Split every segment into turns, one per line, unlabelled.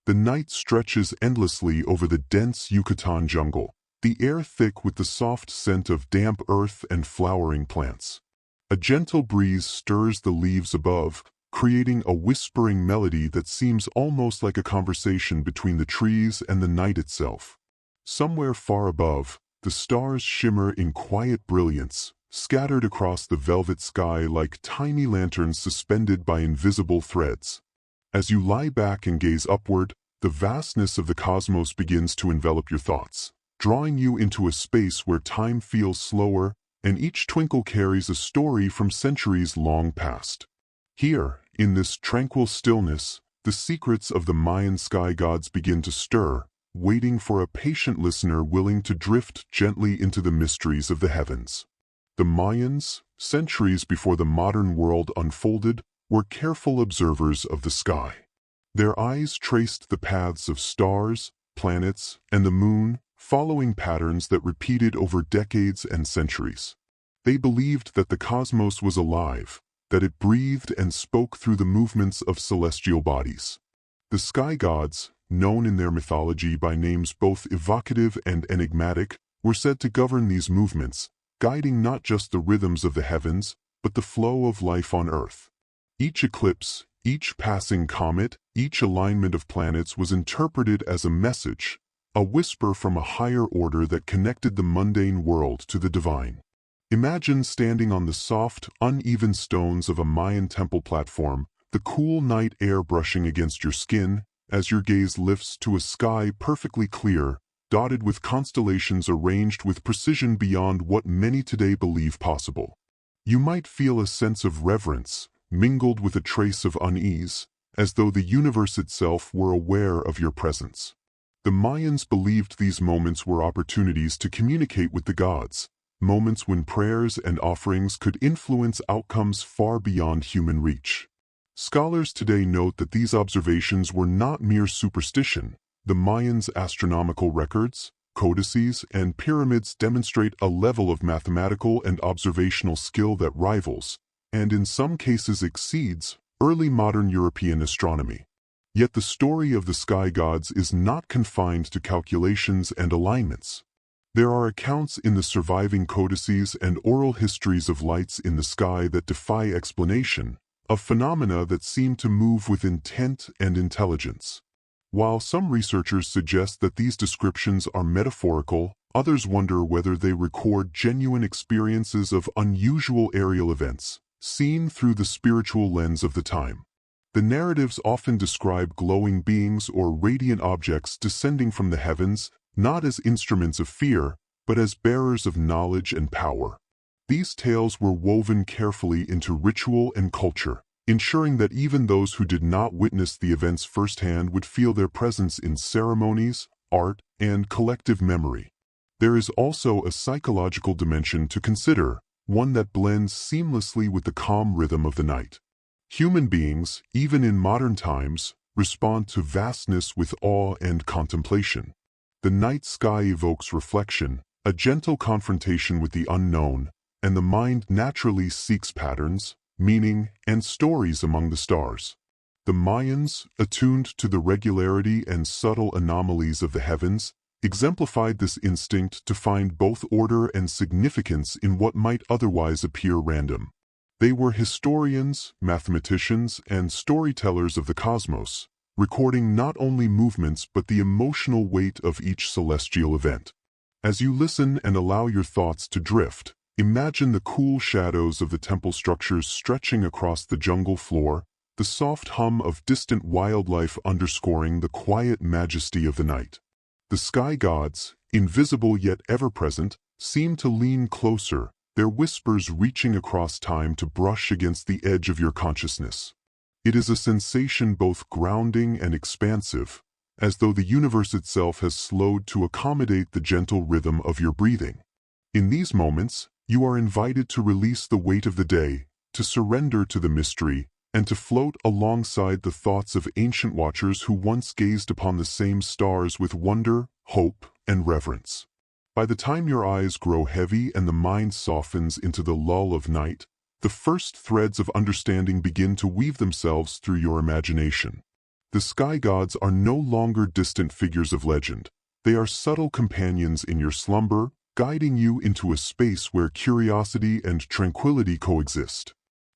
The night stretches endlessly over the dense Yucatan jungle, the air thick with the soft scent of damp earth and flowering plants. A gentle breeze stirs the leaves above, creating a whispering melody that seems almost like a conversation between the trees and the night itself. Somewhere far above, the stars shimmer in quiet brilliance, scattered across the velvet sky like tiny lanterns suspended by invisible threads. As you lie back and gaze upward, the vastness of the cosmos begins to envelop your thoughts, drawing you into a space where time feels slower, and each twinkle carries a story from centuries long past. Here, in this tranquil stillness, the secrets of the Mayan sky gods begin to stir, waiting for a patient listener willing to drift gently into the mysteries of the heavens. The Mayans, centuries before the modern world unfolded, were careful observers of the sky. Their eyes traced the paths of stars, planets, and the moon, following patterns that repeated over decades and centuries. They believed that the cosmos was alive, that it breathed and spoke through the movements of celestial bodies. The sky gods, known in their mythology by names both evocative and enigmatic, were said to govern these movements, guiding not just the rhythms of the heavens, but the flow of life on Earth. Each eclipse, each passing comet, each alignment of planets was interpreted as a message, a whisper from a higher order that connected the mundane world to the divine. Imagine standing on the soft, uneven stones of a Mayan temple platform, the cool night air brushing against your skin, as your gaze lifts to a sky perfectly clear, dotted with constellations arranged with precision beyond what many today believe possible. You might feel a sense of reverence, mingled with a trace of unease, as though the universe itself were aware of your presence. The Mayans believed these moments were opportunities to communicate with the gods, moments when prayers and offerings could influence outcomes far beyond human reach. Scholars today note that these observations were not mere superstition. The Mayans' astronomical records, codices, and pyramids demonstrate a level of mathematical and observational skill that rivals, and in some cases exceeds, early modern European astronomy. Yet the story of the sky gods is not confined to calculations and alignments. There are accounts in the surviving codices and oral histories of lights in the sky that defy explanation, of phenomena that seem to move with intent and intelligence. While some researchers suggest that these descriptions are metaphorical, others wonder whether they record genuine experiences of unusual aerial events, seen through the spiritual lens of the time. The narratives often describe glowing beings or radiant objects descending from the heavens, not as instruments of fear, but as bearers of knowledge and power. These tales were woven carefully into ritual and culture, ensuring that even those who did not witness the events firsthand would feel their presence in ceremonies, art, and collective memory. There is also a psychological dimension to consider, one that blends seamlessly with the calm rhythm of the night. Human beings, even in modern times, respond to vastness with awe and contemplation. The night sky evokes reflection, a gentle confrontation with the unknown, and the mind naturally seeks patterns, meaning, and stories among the stars. The Mayans, attuned to the regularity and subtle anomalies of the heavens, exemplified this instinct to find both order and significance in what might otherwise appear random. They were historians, mathematicians, and storytellers of the cosmos, recording not only movements but the emotional weight of each celestial event. As you listen and allow your thoughts to drift, imagine the cool shadows of the temple structures stretching across the jungle floor, the soft hum of distant wildlife underscoring the quiet majesty of the night. The sky gods, invisible yet ever-present, seem to lean closer, their whispers reaching across time to brush against the edge of your consciousness. It is a sensation both grounding and expansive, as though the universe itself has slowed to accommodate the gentle rhythm of your breathing. In these moments, you are invited to release the weight of the day, to surrender to the mystery, and to float alongside the thoughts of ancient watchers who once gazed upon the same stars with wonder, hope, and reverence. By the time your eyes grow heavy and the mind softens into the lull of night, the first threads of understanding begin to weave themselves through your imagination. The sky gods are no longer distant figures of legend. They are subtle companions in your slumber, guiding you into a space where curiosity and tranquility coexist.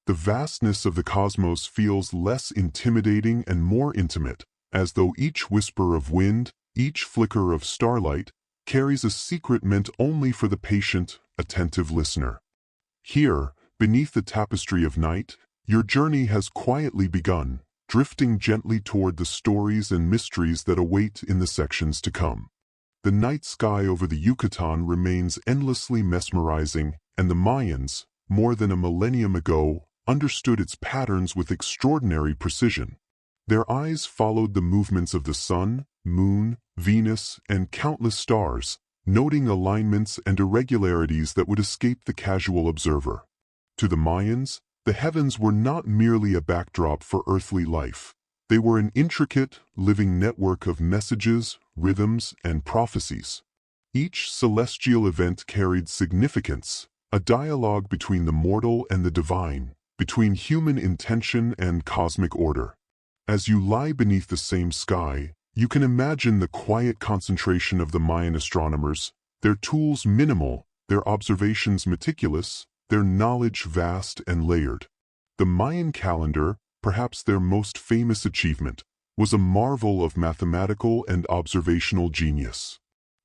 The vastness of the cosmos feels less intimidating and more intimate, as though each whisper of wind, each flicker of starlight, carries a secret meant only for the patient, attentive listener. Here, beneath the tapestry of night, your journey has quietly begun, drifting gently toward the stories and mysteries that await in the sections to come. The night sky over the Yucatan remains endlessly mesmerizing, and the Mayans, more than a millennium ago, understood its patterns with extraordinary precision. Their eyes followed the movements of the sun, moon, Venus, and countless stars, noting alignments and irregularities that would escape the casual observer. To the Mayans, the heavens were not merely a backdrop for earthly life. They were an intricate, living network of messages, rhythms, and prophecies. Each celestial event carried significance, a dialogue between the mortal and the divine, between human intention and cosmic order. As you lie beneath the same sky, you can imagine the quiet concentration of the Mayan astronomers, their tools minimal, their observations meticulous, their knowledge vast and layered. The Mayan calendar, perhaps their most famous achievement, was a marvel of mathematical and observational genius.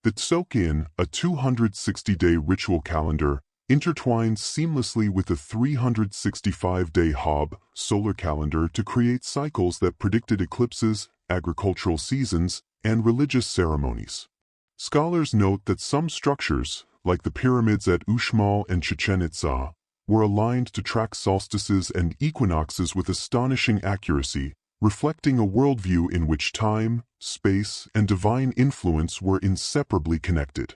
The Tzolk'in, a 260-day ritual calendar, intertwined seamlessly with the 365-day Hob solar calendar to create cycles that predicted eclipses, agricultural seasons, and religious ceremonies. Scholars note that some structures, like the pyramids at Uxmal and Chichen Itza, were aligned to track solstices and equinoxes with astonishing accuracy, reflecting a worldview in which time, space, and divine influence were inseparably connected.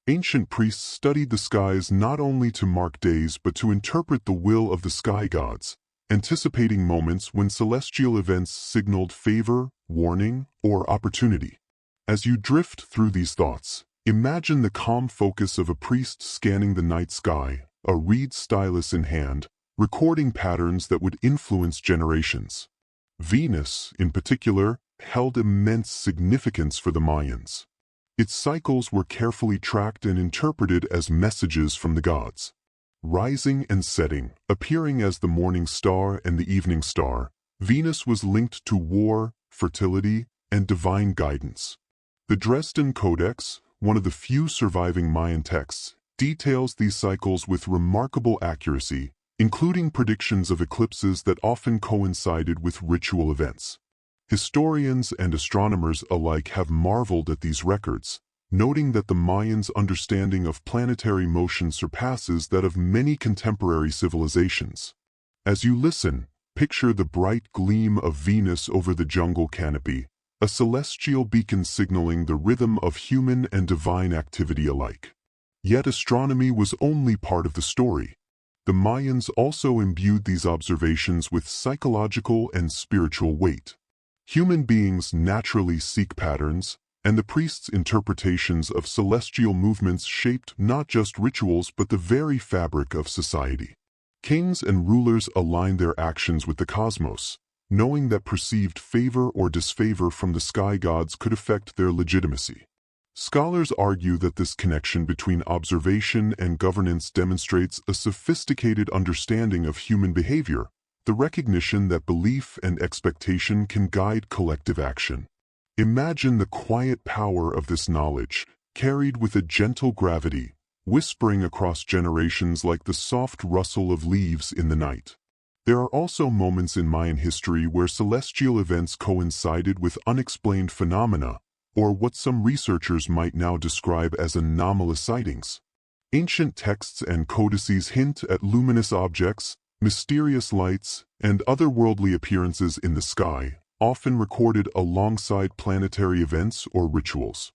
Ancient priests studied the skies not only to mark days but to interpret the will of the sky gods, anticipating moments when celestial events signaled favor, warning, or opportunity. As you drift through these thoughts, imagine the calm focus of a priest scanning the night sky, a reed stylus in hand, recording patterns that would influence generations. Venus, in particular, held immense significance for the Mayans. Its cycles were carefully tracked and interpreted as messages from the gods. Rising and setting, appearing as the morning star and the evening star, Venus was linked to war, fertility, and divine guidance. The Dresden Codex, one of the few surviving Mayan texts, details these cycles with remarkable accuracy, including predictions of eclipses that often coincided with ritual events. Historians and astronomers alike have marveled at these records, noting that the Mayans' understanding of planetary motion surpasses that of many contemporary civilizations. As you listen, picture the bright gleam of Venus over the jungle canopy, a celestial beacon signaling the rhythm of human and divine activity alike. Yet astronomy was only part of the story. The Mayans also imbued these observations with psychological and spiritual weight. Human beings naturally seek patterns, and the priests' interpretations of celestial movements shaped not just rituals but the very fabric of society. Kings and rulers aligned their actions with the cosmos, knowing that perceived favor or disfavor from the sky gods could affect their legitimacy. Scholars argue that this connection between observation and governance demonstrates a sophisticated understanding of human behavior, the recognition that belief and expectation can guide collective action. Imagine the quiet power of this knowledge, carried with a gentle gravity, whispering across generations like the soft rustle of leaves in the night. There are also moments in Mayan history where celestial events coincided with unexplained phenomena, or what some researchers might now describe as anomalous sightings. Ancient texts and codices hint at luminous objects, mysterious lights, and otherworldly appearances in the sky, often recorded alongside planetary events or rituals.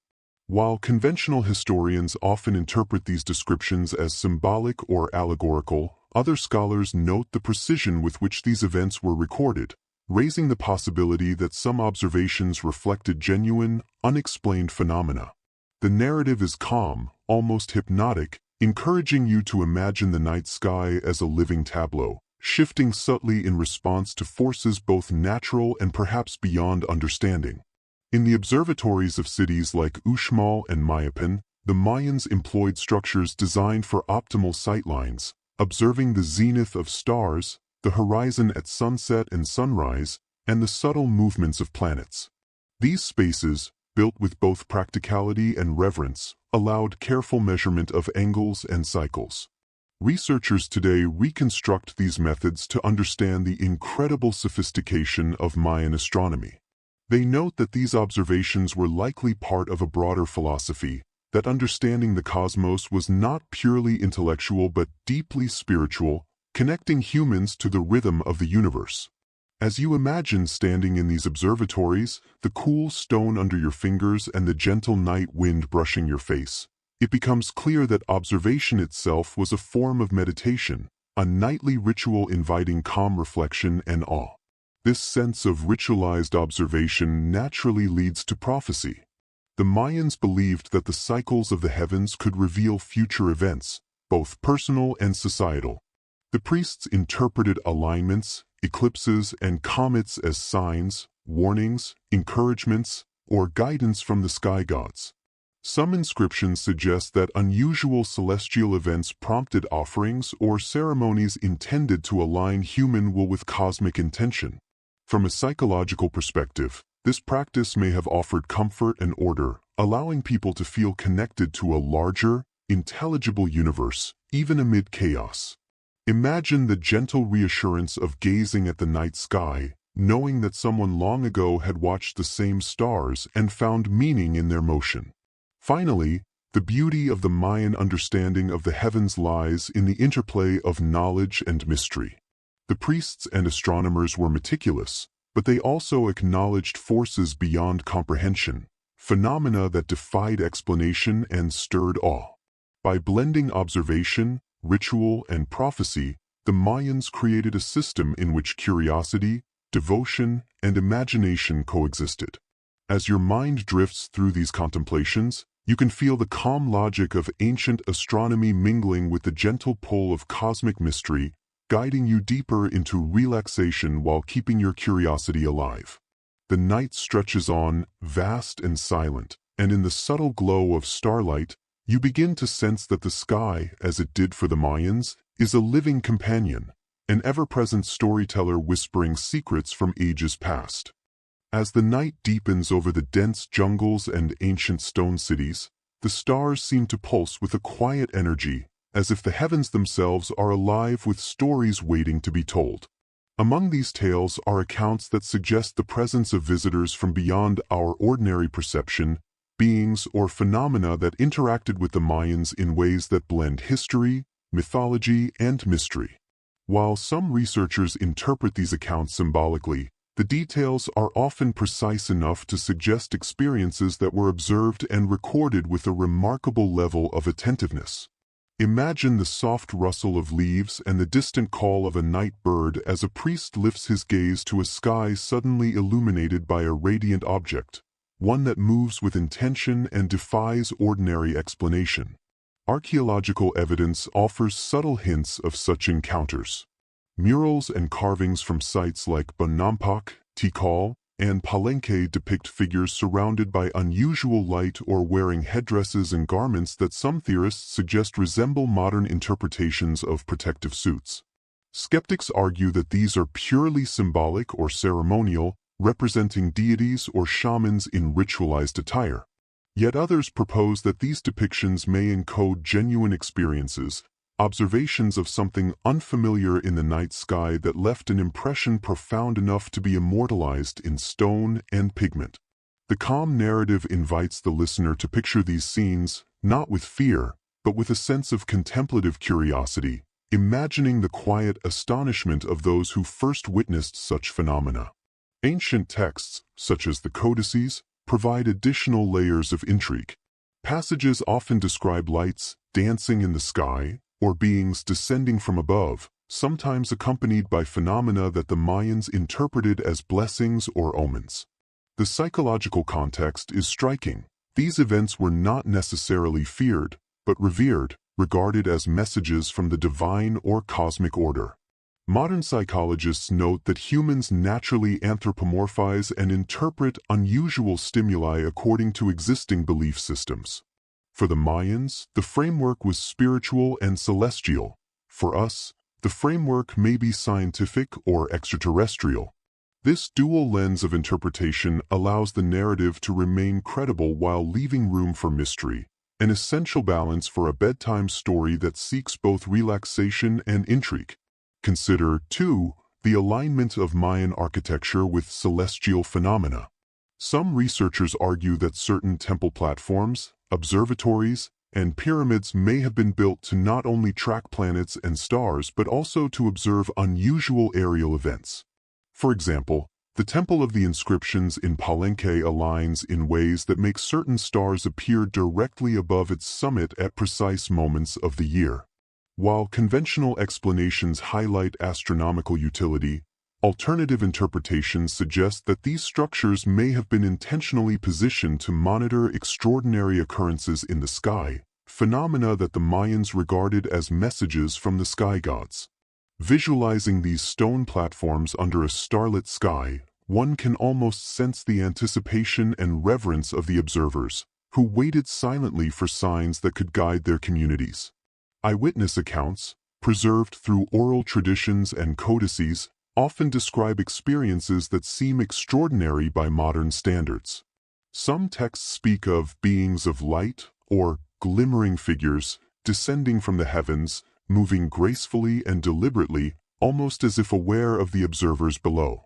While conventional historians often interpret these descriptions as symbolic or allegorical, other scholars note the precision with which these events were recorded, raising the possibility that some observations reflected genuine, unexplained phenomena. The narrative is calm, almost hypnotic, encouraging you to imagine the night sky as a living tableau, shifting subtly in response to forces both natural and perhaps beyond understanding. In the observatories of cities like Uxmal and Mayapan, the Mayans employed structures designed for optimal sightlines, observing the zenith of stars, the horizon at sunset and sunrise, and the subtle movements of planets. These spaces, built with both practicality and reverence, allowed careful measurement of angles and cycles. Researchers today reconstruct these methods to understand the incredible sophistication of Mayan astronomy. They note that these observations were likely part of a broader philosophy, that understanding the cosmos was not purely intellectual but deeply spiritual, connecting humans to the rhythm of the universe. As you imagine standing in these observatories, the cool stone under your fingers and the gentle night wind brushing your face, it becomes clear that observation itself was a form of meditation, a nightly ritual inviting calm reflection and awe. This sense of ritualized observation naturally leads to prophecy. The Mayans believed that the cycles of the heavens could reveal future events, both personal and societal. The priests interpreted alignments, eclipses, and comets as signs, warnings, encouragements, or guidance from the sky gods. Some inscriptions suggest that unusual celestial events prompted offerings or ceremonies intended to align human will with cosmic intention. From a psychological perspective, this practice may have offered comfort and order, allowing people to feel connected to a larger, intelligible universe, even amid chaos. Imagine the gentle reassurance of gazing at the night sky, knowing that someone long ago had watched the same stars and found meaning in their motion. Finally, the beauty of the Mayan understanding of the heavens lies in the interplay of knowledge and mystery. The priests and astronomers were meticulous, but they also acknowledged forces beyond comprehension, phenomena that defied explanation and stirred awe. By blending observation, ritual, and prophecy, the Mayans created a system in which curiosity, devotion, and imagination coexisted. As your mind drifts through these contemplations, you can feel the calm logic of ancient astronomy mingling with the gentle pull of cosmic mystery, guiding you deeper into relaxation while keeping your curiosity alive. The night stretches on, vast and silent, and in the subtle glow of starlight, you begin to sense that the sky, as it did for the Mayans, is a living companion, an ever-present storyteller whispering secrets from ages past. As the night deepens over the dense jungles and ancient stone cities, the stars seem to pulse with a quiet energy, as if the heavens themselves are alive with stories waiting to be told. Among these tales are accounts that suggest the presence of visitors from beyond our ordinary perception, beings or phenomena that interacted with the Mayans in ways that blend history, mythology, and mystery. While some researchers interpret these accounts symbolically, the details are often precise enough to suggest experiences that were observed and recorded with a remarkable level of attentiveness. Imagine the soft rustle of leaves and the distant call of a night bird as a priest lifts his gaze to a sky suddenly illuminated by a radiant object, one that moves with intention and defies ordinary explanation. Archaeological evidence offers subtle hints of such encounters. Murals and carvings from sites like Bonampak, Tikal, and Palenque depict figures surrounded by unusual light or wearing headdresses and garments that some theorists suggest resemble modern interpretations of protective suits. Skeptics argue that these are purely symbolic or ceremonial, representing deities or shamans in ritualized attire. Yet others propose that these depictions may encode genuine experiences, observations of something unfamiliar in the night sky that left an impression profound enough to be immortalized in stone and pigment. The calm narrative invites the listener to picture these scenes, not with fear, but with a sense of contemplative curiosity, imagining the quiet astonishment of those who first witnessed such phenomena. Ancient texts, such as the codices, provide additional layers of intrigue. Passages often describe lights dancing in the sky, or beings descending from above, sometimes accompanied by phenomena that the Mayans interpreted as blessings or omens. The psychological context is striking. These events were not necessarily feared, but revered, regarded as messages from the divine or cosmic order. Modern psychologists note that humans naturally anthropomorphize and interpret unusual stimuli according to existing belief systems. For the Mayans, the framework was spiritual and celestial. For us, the framework may be scientific or extraterrestrial. This dual lens of interpretation allows the narrative to remain credible while leaving room for mystery, an essential balance for a bedtime story that seeks both relaxation and intrigue. Consider, too, the alignment of Mayan architecture with celestial phenomena. Some researchers argue that certain temple platforms, observatories, and pyramids may have been built to not only track planets and stars but also to observe unusual aerial events. For example, the Temple of the Inscriptions in Palenque aligns in ways that make certain stars appear directly above its summit at precise moments of the year. While conventional explanations highlight astronomical utility, alternative interpretations suggest that these structures may have been intentionally positioned to monitor extraordinary occurrences in the sky, phenomena that the Mayans regarded as messages from the sky gods. Visualizing these stone platforms under a starlit sky, one can almost sense the anticipation and reverence of the observers, who waited silently for signs that could guide their communities. Eyewitness accounts, preserved through oral traditions and codices, often describe experiences that seem extraordinary by modern standards. Some texts speak of beings of light, or glimmering figures, descending from the heavens, moving gracefully and deliberately, almost as if aware of the observers below.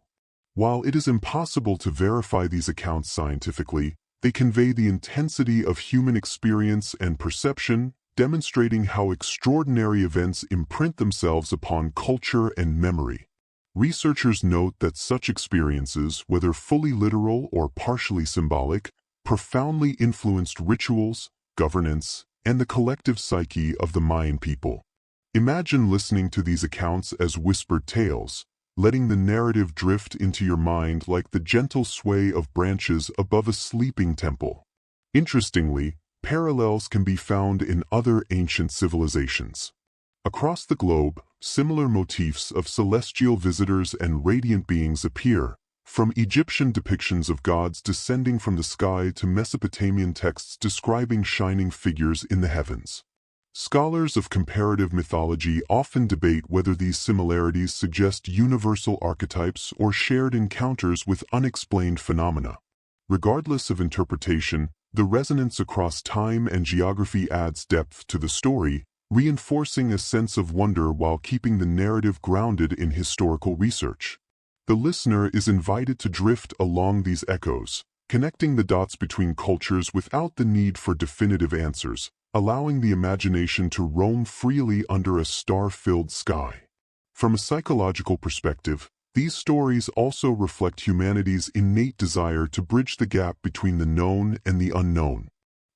While it is impossible to verify these accounts scientifically, they convey the intensity of human experience and perception, demonstrating how extraordinary events imprint themselves upon culture and memory. Researchers note that such experiences, whether fully literal or partially symbolic, profoundly influenced rituals, governance, and the collective psyche of the Mayan people. Imagine listening to these accounts as whispered tales, letting the narrative drift into your mind like the gentle sway of branches above a sleeping temple. Interestingly, parallels can be found in other ancient civilizations. Across the globe, similar motifs of celestial visitors and radiant beings appear, from Egyptian depictions of gods descending from the sky to Mesopotamian texts describing shining figures in the heavens. Scholars of comparative mythology often debate whether these similarities suggest universal archetypes or shared encounters with unexplained phenomena. Regardless of interpretation, the resonance across time and geography adds depth to the story, reinforcing a sense of wonder while keeping the narrative grounded in historical research. The listener is invited to drift along these echoes, connecting the dots between cultures without the need for definitive answers, allowing the imagination to roam freely under a star-filled sky. From a psychological perspective, these stories also reflect humanity's innate desire to bridge the gap between the known and the unknown.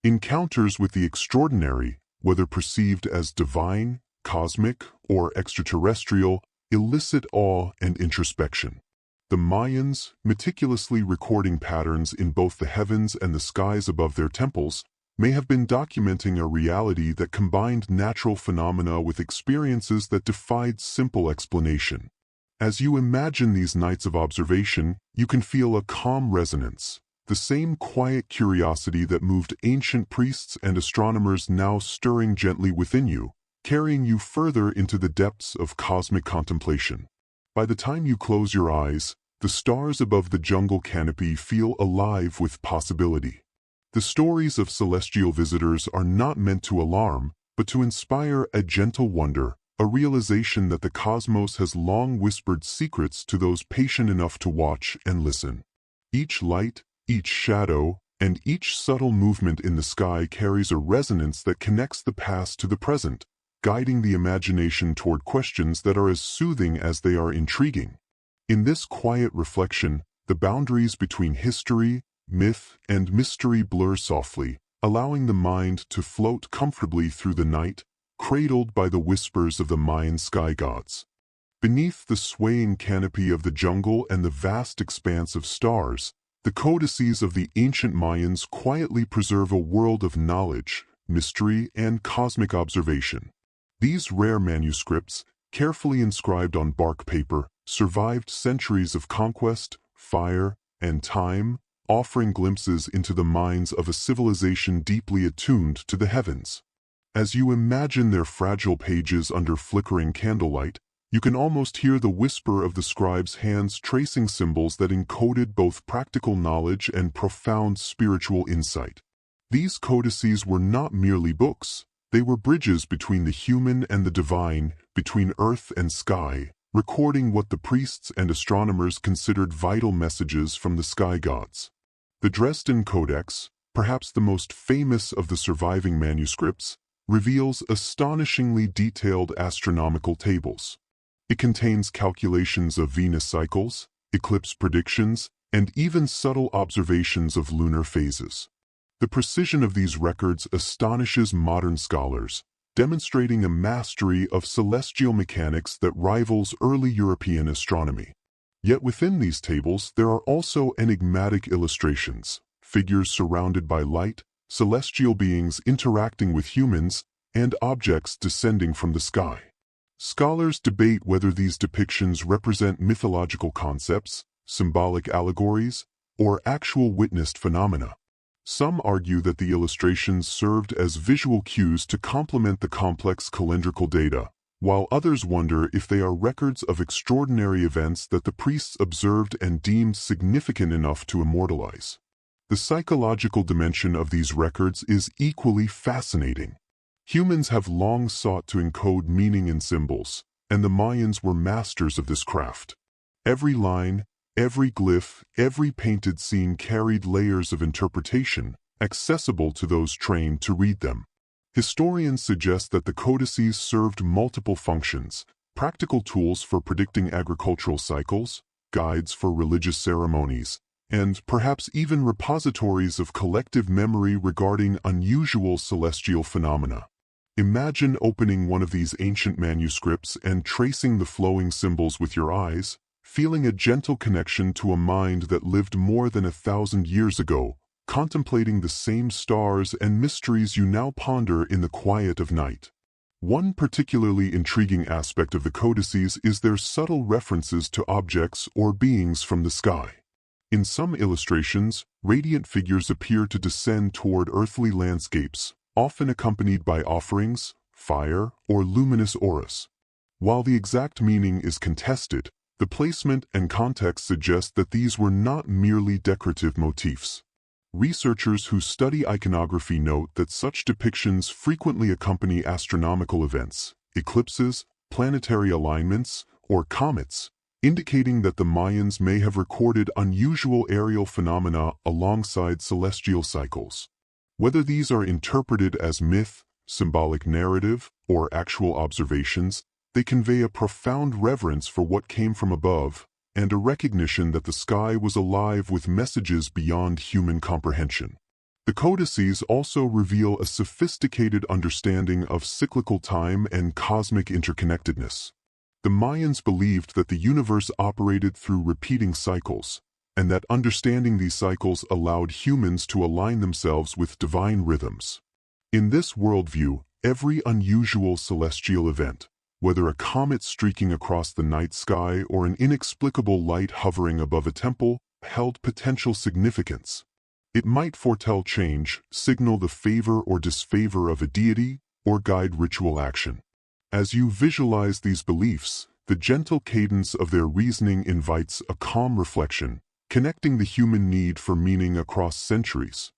Encounters with the extraordinary, whether perceived as divine, cosmic, or extraterrestrial, elicit awe and introspection. The Mayans, meticulously recording patterns in both the heavens and the skies above their temples, may have been documenting a reality that combined natural phenomena with experiences that defied simple explanation. As you imagine these nights of observation, you can feel a calm resonance, the same quiet curiosity that moved ancient priests and astronomers now stirring gently within you, carrying you further into the depths of cosmic contemplation. By the time you close your eyes, the stars above the jungle canopy feel alive with possibility. The stories of celestial visitors are not meant to alarm, but to inspire a gentle wonder, a realization that the cosmos has long whispered secrets to those patient enough to watch and listen. Each light, each shadow, and each subtle movement in the sky carries a resonance that connects the past to the present, guiding the imagination toward questions that are as soothing as they are intriguing. In this quiet reflection, the boundaries between history, myth, and mystery blur softly, allowing the mind to float comfortably through the night, cradled by the whispers of the Mayan sky gods. Beneath the swaying canopy of the jungle and the vast expanse of stars, the codices of the ancient Mayans quietly preserve a world of knowledge, mystery, and cosmic observation. These rare manuscripts, carefully inscribed on bark paper, survived centuries of conquest, fire, and time, offering glimpses into the minds of a civilization deeply attuned to the heavens. As you imagine their fragile pages under flickering candlelight, you can almost hear the whisper of the scribe's hands tracing symbols that encoded both practical knowledge and profound spiritual insight. These codices were not merely books. They were bridges between the human and the divine, between earth and sky, recording what the priests and astronomers considered vital messages from the sky gods. The Dresden Codex, perhaps the most famous of the surviving manuscripts, reveals astonishingly detailed astronomical tables. It contains calculations of Venus cycles, eclipse predictions, and even subtle observations of lunar phases. The precision of these records astonishes modern scholars, demonstrating a mastery of celestial mechanics that rivals early European astronomy. Yet within these tables there are also enigmatic illustrations, figures surrounded by light, celestial beings interacting with humans, and objects descending from the sky. Scholars debate whether these depictions represent mythological concepts, symbolic allegories, or actual witnessed phenomena. Some argue that the illustrations served as visual cues to complement the complex calendrical data, while others wonder if they are records of extraordinary events that the priests observed and deemed significant enough to immortalize. The psychological dimension of these records is equally fascinating. Humans have long sought to encode meaning in symbols, and the Mayans were masters of this craft. Every line, every glyph, every painted scene carried layers of interpretation, accessible to those trained to read them. Historians suggest that the codices served multiple functions: practical tools for predicting agricultural cycles, guides for religious ceremonies, and perhaps even repositories of collective memory regarding unusual celestial phenomena. Imagine opening one of these ancient manuscripts and tracing the flowing symbols with your eyes, feeling a gentle connection to a mind that lived more than 1,000 years ago, contemplating the same stars and mysteries you now ponder in the quiet of night. One particularly intriguing aspect of the codices is their subtle references to objects or beings from the sky. In some illustrations, radiant figures appear to descend toward earthly landscapes, often accompanied by offerings, fire, or luminous auras. While the exact meaning is contested, the placement and context suggest that these were not merely decorative motifs. Researchers who study iconography note that such depictions frequently accompany astronomical events, eclipses, planetary alignments, or comets, indicating that the Mayans may have recorded unusual aerial phenomena alongside celestial cycles. Whether these are interpreted as myth, symbolic narrative, or actual observations, they convey a profound reverence for what came from above, and a recognition that the sky was alive with messages beyond human comprehension. The codices also reveal a sophisticated understanding of cyclical time and cosmic interconnectedness. The Mayans believed that the universe operated through repeating cycles, and that understanding these cycles allowed humans to align themselves with divine rhythms. In this worldview, every unusual celestial event, whether a comet streaking across the night sky or an inexplicable light hovering above a temple, held potential significance. It might foretell change, signal the favor or disfavor of a deity, or guide ritual action. As you visualize these beliefs, the gentle cadence of their reasoning invites a calm reflection, connecting the human need for meaning across centuries.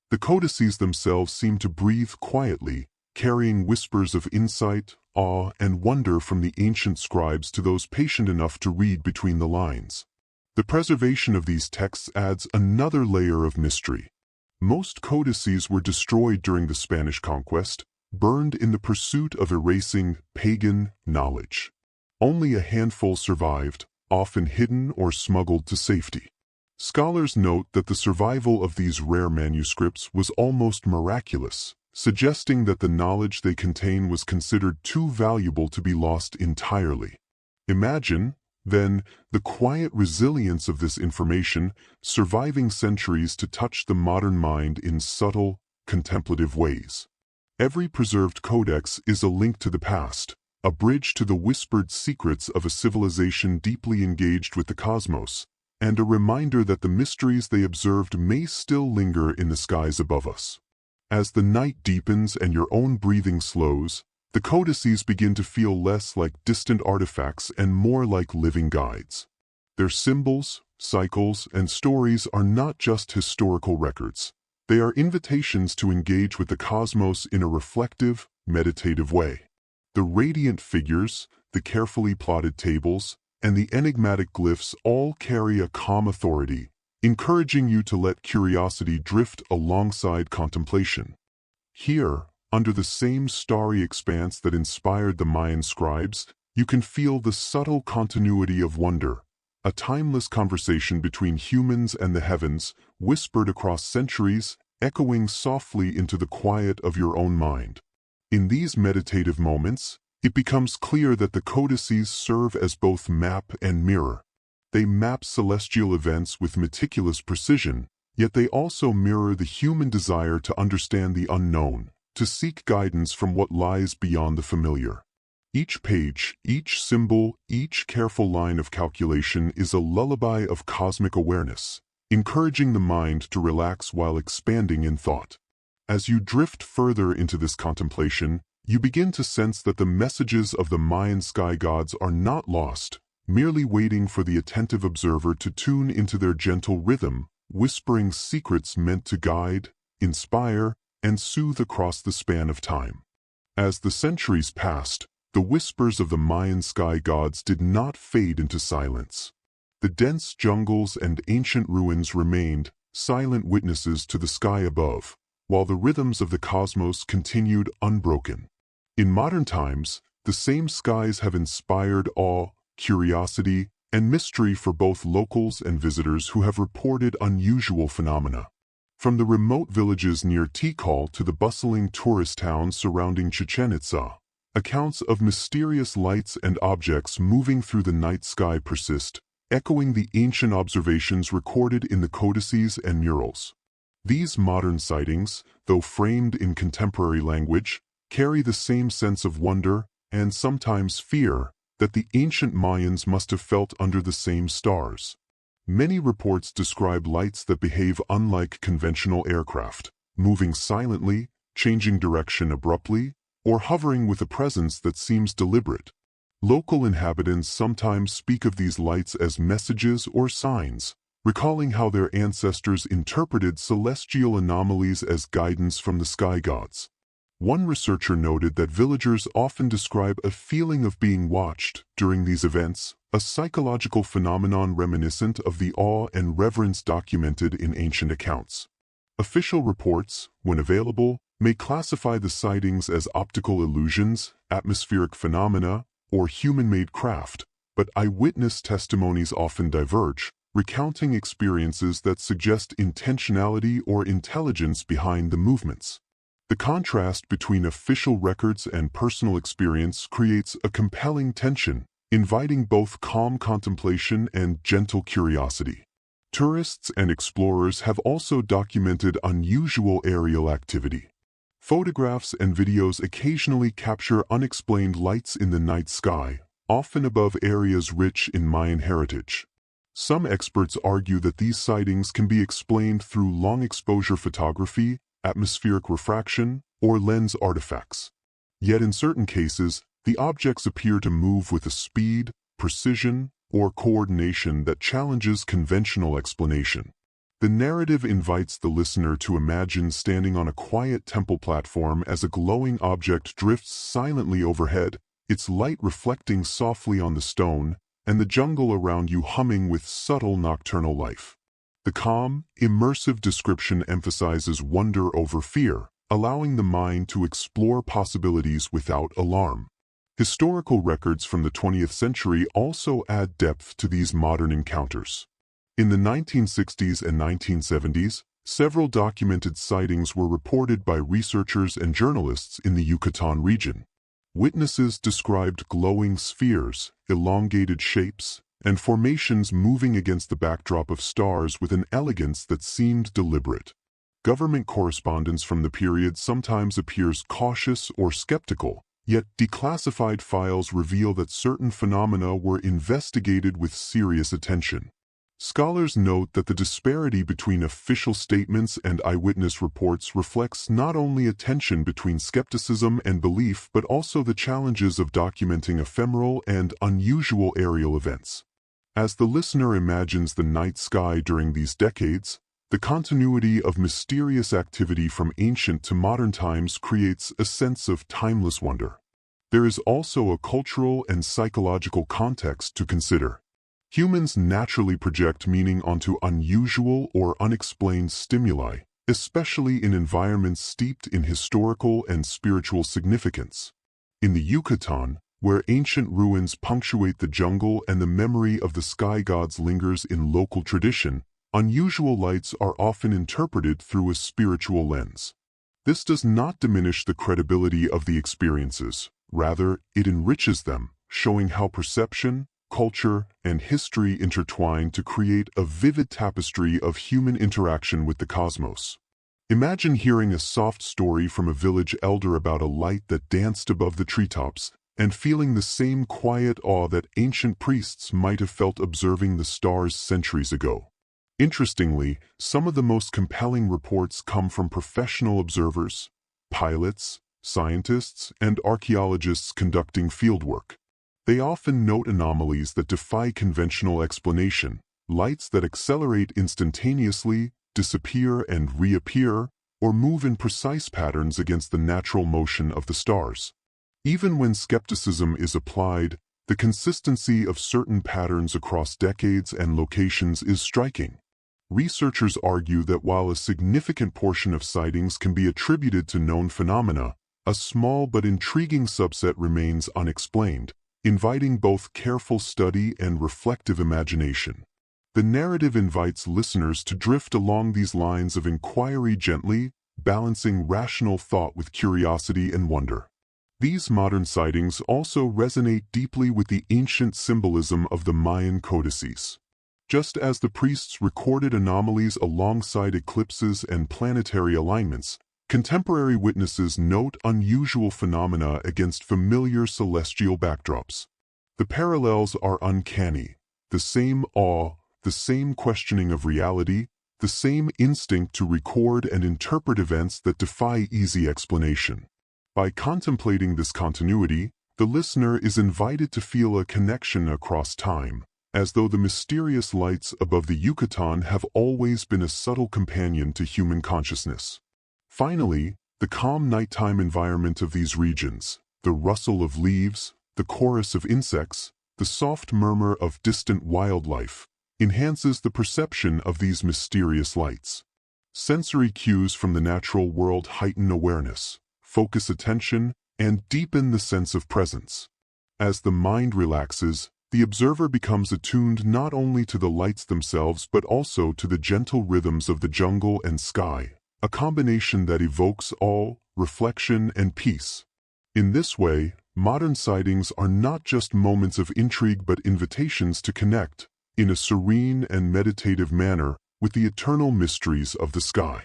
The codices themselves seem to breathe quietly, carrying whispers of insight, awe, and wonder from the ancient scribes to those patient enough to read between the lines. The preservation of these texts adds another layer of mystery. Most codices were destroyed during the Spanish conquest, burned in the pursuit of erasing pagan knowledge. Only a handful survived, often hidden or smuggled to safety. Scholars note that the survival of these rare manuscripts was almost miraculous, suggesting that the knowledge they contain was considered too valuable to be lost entirely. Imagine, then, the quiet resilience of this information, surviving centuries to touch the modern mind in subtle, contemplative ways. Every preserved codex is a link to the past, a bridge to the whispered secrets of a civilization deeply engaged with the cosmos, and a reminder that the mysteries they observed may still linger in the skies above us. As the night deepens and your own breathing slows, the codices begin to feel less like distant artifacts and more like living guides. Their symbols, cycles, and stories are not just historical records. They are invitations to engage with the cosmos in a reflective, meditative way. The radiant figures, the carefully plotted tables, and the enigmatic glyphs all carry a calm authority, encouraging you to let curiosity drift alongside contemplation. Here, under the same starry expanse that inspired the Mayan scribes, you can feel the subtle continuity of wonder, a timeless conversation between humans and the heavens, whispered across centuries, echoing softly into the quiet of your own mind. In these meditative moments, it becomes clear that the codices serve as both map and mirror. They map celestial events with meticulous precision, yet they also mirror the human desire to understand the unknown, to seek guidance from what lies beyond the familiar. Each page, each symbol, each careful line of calculation is a lullaby of cosmic awareness, encouraging the mind to relax while expanding in thought. As you drift further into this contemplation, you begin to sense that the messages of the Mayan sky gods are not lost, merely waiting for the attentive observer to tune into their gentle rhythm, whispering secrets meant to guide, inspire, and soothe across the span of time. As the centuries passed, the whispers of the Mayan sky gods did not fade into silence. The dense jungles and ancient ruins remained, silent witnesses to the sky above, while the rhythms of the cosmos continued unbroken. In modern times, the same skies have inspired awe, curiosity, and mystery for both locals and visitors who have reported unusual phenomena. From the remote villages near Tikal to the bustling tourist towns surrounding Chichen Itza, accounts of mysterious lights and objects moving through the night sky persist, echoing the ancient observations recorded in the codices and murals. These modern sightings, though framed in contemporary language, carry the same sense of wonder, and sometimes fear, that the ancient Mayans must have felt under the same stars. Many reports describe lights that behave unlike conventional aircraft, moving silently, changing direction abruptly, or hovering with a presence that seems deliberate. Local inhabitants sometimes speak of these lights as messages or signs, recalling how their ancestors interpreted celestial anomalies as guidance from the sky gods. One researcher noted that villagers often describe a feeling of being watched during these events, a psychological phenomenon reminiscent of the awe and reverence documented in ancient accounts. Official reports, when available, may classify the sightings as optical illusions, atmospheric phenomena, or human-made craft, but eyewitness testimonies often diverge, recounting experiences that suggest intentionality or intelligence behind the movements. The contrast between official records and personal experience creates a compelling tension, inviting both calm contemplation and gentle curiosity. Tourists and explorers have also documented unusual aerial activity. Photographs and videos occasionally capture unexplained lights in the night sky, often above areas rich in Mayan heritage. Some experts argue that these sightings can be explained through long-exposure photography, atmospheric refraction, or lens artifacts. Yet in certain cases, the objects appear to move with a speed, precision, or coordination that challenges conventional explanation. The narrative invites the listener to imagine standing on a quiet temple platform as a glowing object drifts silently overhead, its light reflecting softly on the stone, and the jungle around you humming with subtle nocturnal life. The calm, immersive description emphasizes wonder over fear, allowing the mind to explore possibilities without alarm. Historical records from the 20th century also add depth to these modern encounters. In the 1960s and 1970s, several documented sightings were reported by researchers and journalists in the Yucatan region. Witnesses described glowing spheres, elongated shapes, and formations moving against the backdrop of stars with an elegance that seemed deliberate. Government correspondence from the period sometimes appears cautious or skeptical, Yet declassified files reveal that certain phenomena were investigated with serious attention. Scholars note that the disparity between official statements and eyewitness reports reflects not only a tension between skepticism and belief but also the challenges of documenting ephemeral and unusual aerial events. As the listener imagines the night sky during these decades, the continuity of mysterious activity from ancient to modern times creates a sense of timeless wonder. There is also a cultural and psychological context to consider. Humans naturally project meaning onto unusual or unexplained stimuli, especially in environments steeped in historical and spiritual significance. In the Yucatan, where ancient ruins punctuate the jungle and the memory of the sky gods lingers in local tradition, unusual lights are often interpreted through a spiritual lens. This does not diminish the credibility of the experiences. Rather, it enriches them, showing how perception, culture, and history intertwine to create a vivid tapestry of human interaction with the cosmos. Imagine hearing a soft story from a village elder about a light that danced above the treetops, and feeling the same quiet awe that ancient priests might have felt observing the stars centuries ago. Interestingly, some of the most compelling reports come from professional observers, pilots, scientists, and archaeologists conducting fieldwork. They often note anomalies that defy conventional explanation, lights that accelerate instantaneously, disappear and reappear, or move in precise patterns against the natural motion of the stars. Even when skepticism is applied, the consistency of certain patterns across decades and locations is striking. Researchers argue that while a significant portion of sightings can be attributed to known phenomena, a small but intriguing subset remains unexplained, inviting both careful study and reflective imagination. The narrative invites listeners to drift along these lines of inquiry gently, balancing rational thought with curiosity and wonder. These modern sightings also resonate deeply with the ancient symbolism of the Mayan codices. Just as the priests recorded anomalies alongside eclipses and planetary alignments, contemporary witnesses note unusual phenomena against familiar celestial backdrops. The parallels are uncanny. The same awe, the same questioning of reality, the same instinct to record and interpret events that defy easy explanation. By contemplating this continuity, the listener is invited to feel a connection across time, as though the mysterious lights above the Yucatan have always been a subtle companion to human consciousness. Finally, the calm nighttime environment of these regions, the rustle of leaves, the chorus of insects, the soft murmur of distant wildlife, enhances the perception of these mysterious lights. Sensory cues from the natural world heighten awareness, focus attention, and deepen the sense of presence. As the mind relaxes, the observer becomes attuned not only to the lights themselves but also to the gentle rhythms of the jungle and sky, a combination that evokes awe, reflection, and peace. In this way, modern sightings are not just moments of intrigue but invitations to connect, in a serene and meditative manner, with the eternal mysteries of the sky.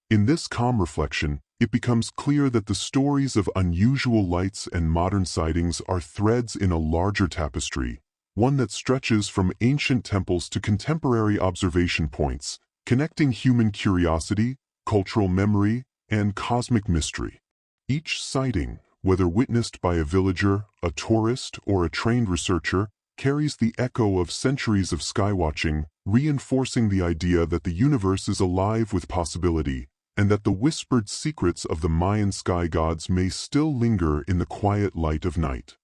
In this calm reflection, it becomes clear that the stories of unusual lights and modern sightings are threads in a larger tapestry, one that stretches from ancient temples to contemporary observation points, connecting human curiosity, cultural memory, and cosmic mystery. Each sighting, whether witnessed by a villager, a tourist, or a trained researcher, carries the echo of centuries of skywatching, reinforcing the idea that the universe is alive with possibility, and that the whispered secrets of the Mayan sky gods may still linger in the quiet light of night.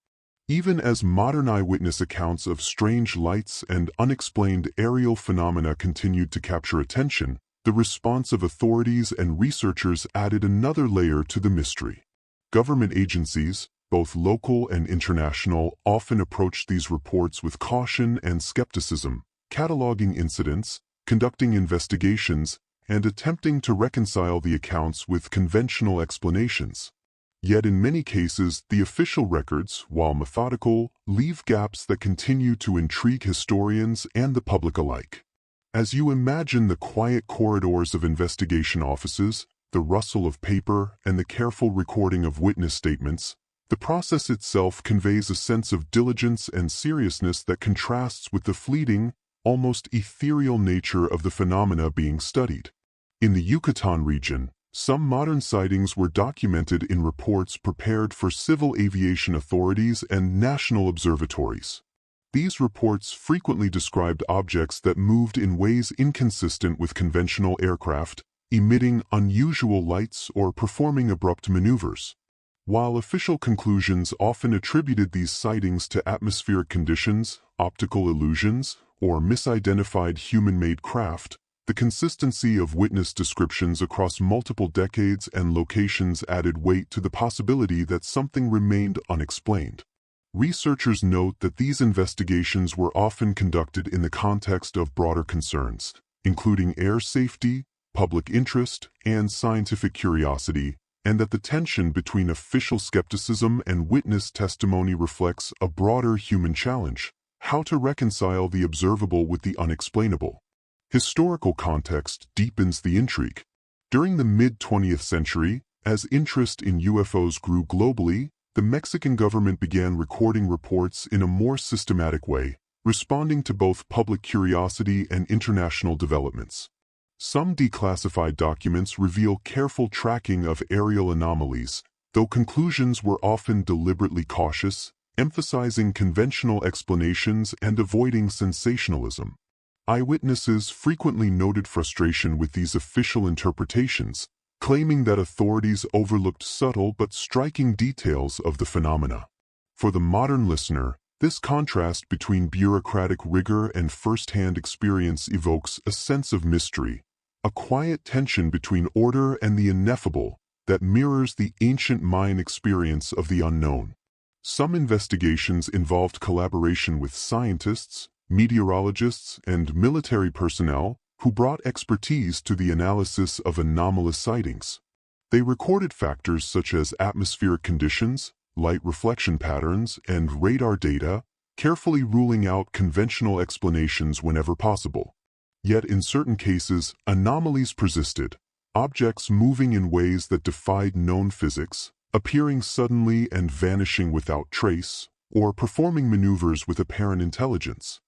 Even as modern eyewitness accounts of strange lights and unexplained aerial phenomena continued to capture attention, the response of authorities and researchers added another layer to the mystery. Government agencies, both local and international, often approached these reports with caution and skepticism, cataloging incidents, conducting investigations, and attempting to reconcile the accounts with conventional explanations. Yet in many cases, the official records, while methodical, leave gaps that continue to intrigue historians and the public alike. As you imagine the quiet corridors of investigation offices, the rustle of paper, and the careful recording of witness statements, The process itself conveys a sense of diligence and seriousness that contrasts with the fleeting, almost ethereal nature of the phenomena being studied. In the Yucatan region, some modern sightings were documented in reports prepared for civil aviation authorities and national observatories. These reports frequently described objects that moved in ways inconsistent with conventional aircraft, emitting unusual lights or performing abrupt maneuvers. While official conclusions often attributed these sightings to atmospheric conditions, optical illusions, or misidentified human-made craft, the consistency of witness descriptions across multiple decades and locations added weight to the possibility that something remained unexplained. Researchers note that these investigations were often conducted in the context of broader concerns, including air safety, public interest, and scientific curiosity, and that the tension between official skepticism and witness testimony reflects a broader human challenge: how to reconcile the observable with the unexplainable. Historical context deepens the intrigue. During the mid-20th century, as interest in UFOs grew globally, the Mexican government began recording reports in a more systematic way, responding to both public curiosity and international developments. Some declassified documents reveal careful tracking of aerial anomalies, though conclusions were often deliberately cautious, emphasizing conventional explanations and avoiding sensationalism. Eyewitnesses frequently noted frustration with these official interpretations, claiming that authorities overlooked subtle but striking details of the phenomena. For the modern listener, this contrast between bureaucratic rigor and first-hand experience evokes a sense of mystery, a quiet tension between order and the ineffable that mirrors the ancient Mayan experience of the unknown. Some investigations involved collaboration with scientists, meteorologists, and military personnel who brought expertise to the analysis of anomalous sightings. They recorded factors such as atmospheric conditions, light reflection patterns, and radar data, carefully ruling out conventional explanations whenever possible. Yet in certain cases, anomalies persisted, objects moving in ways that defied known physics, appearing suddenly and vanishing without trace, or performing maneuvers with apparent intelligence.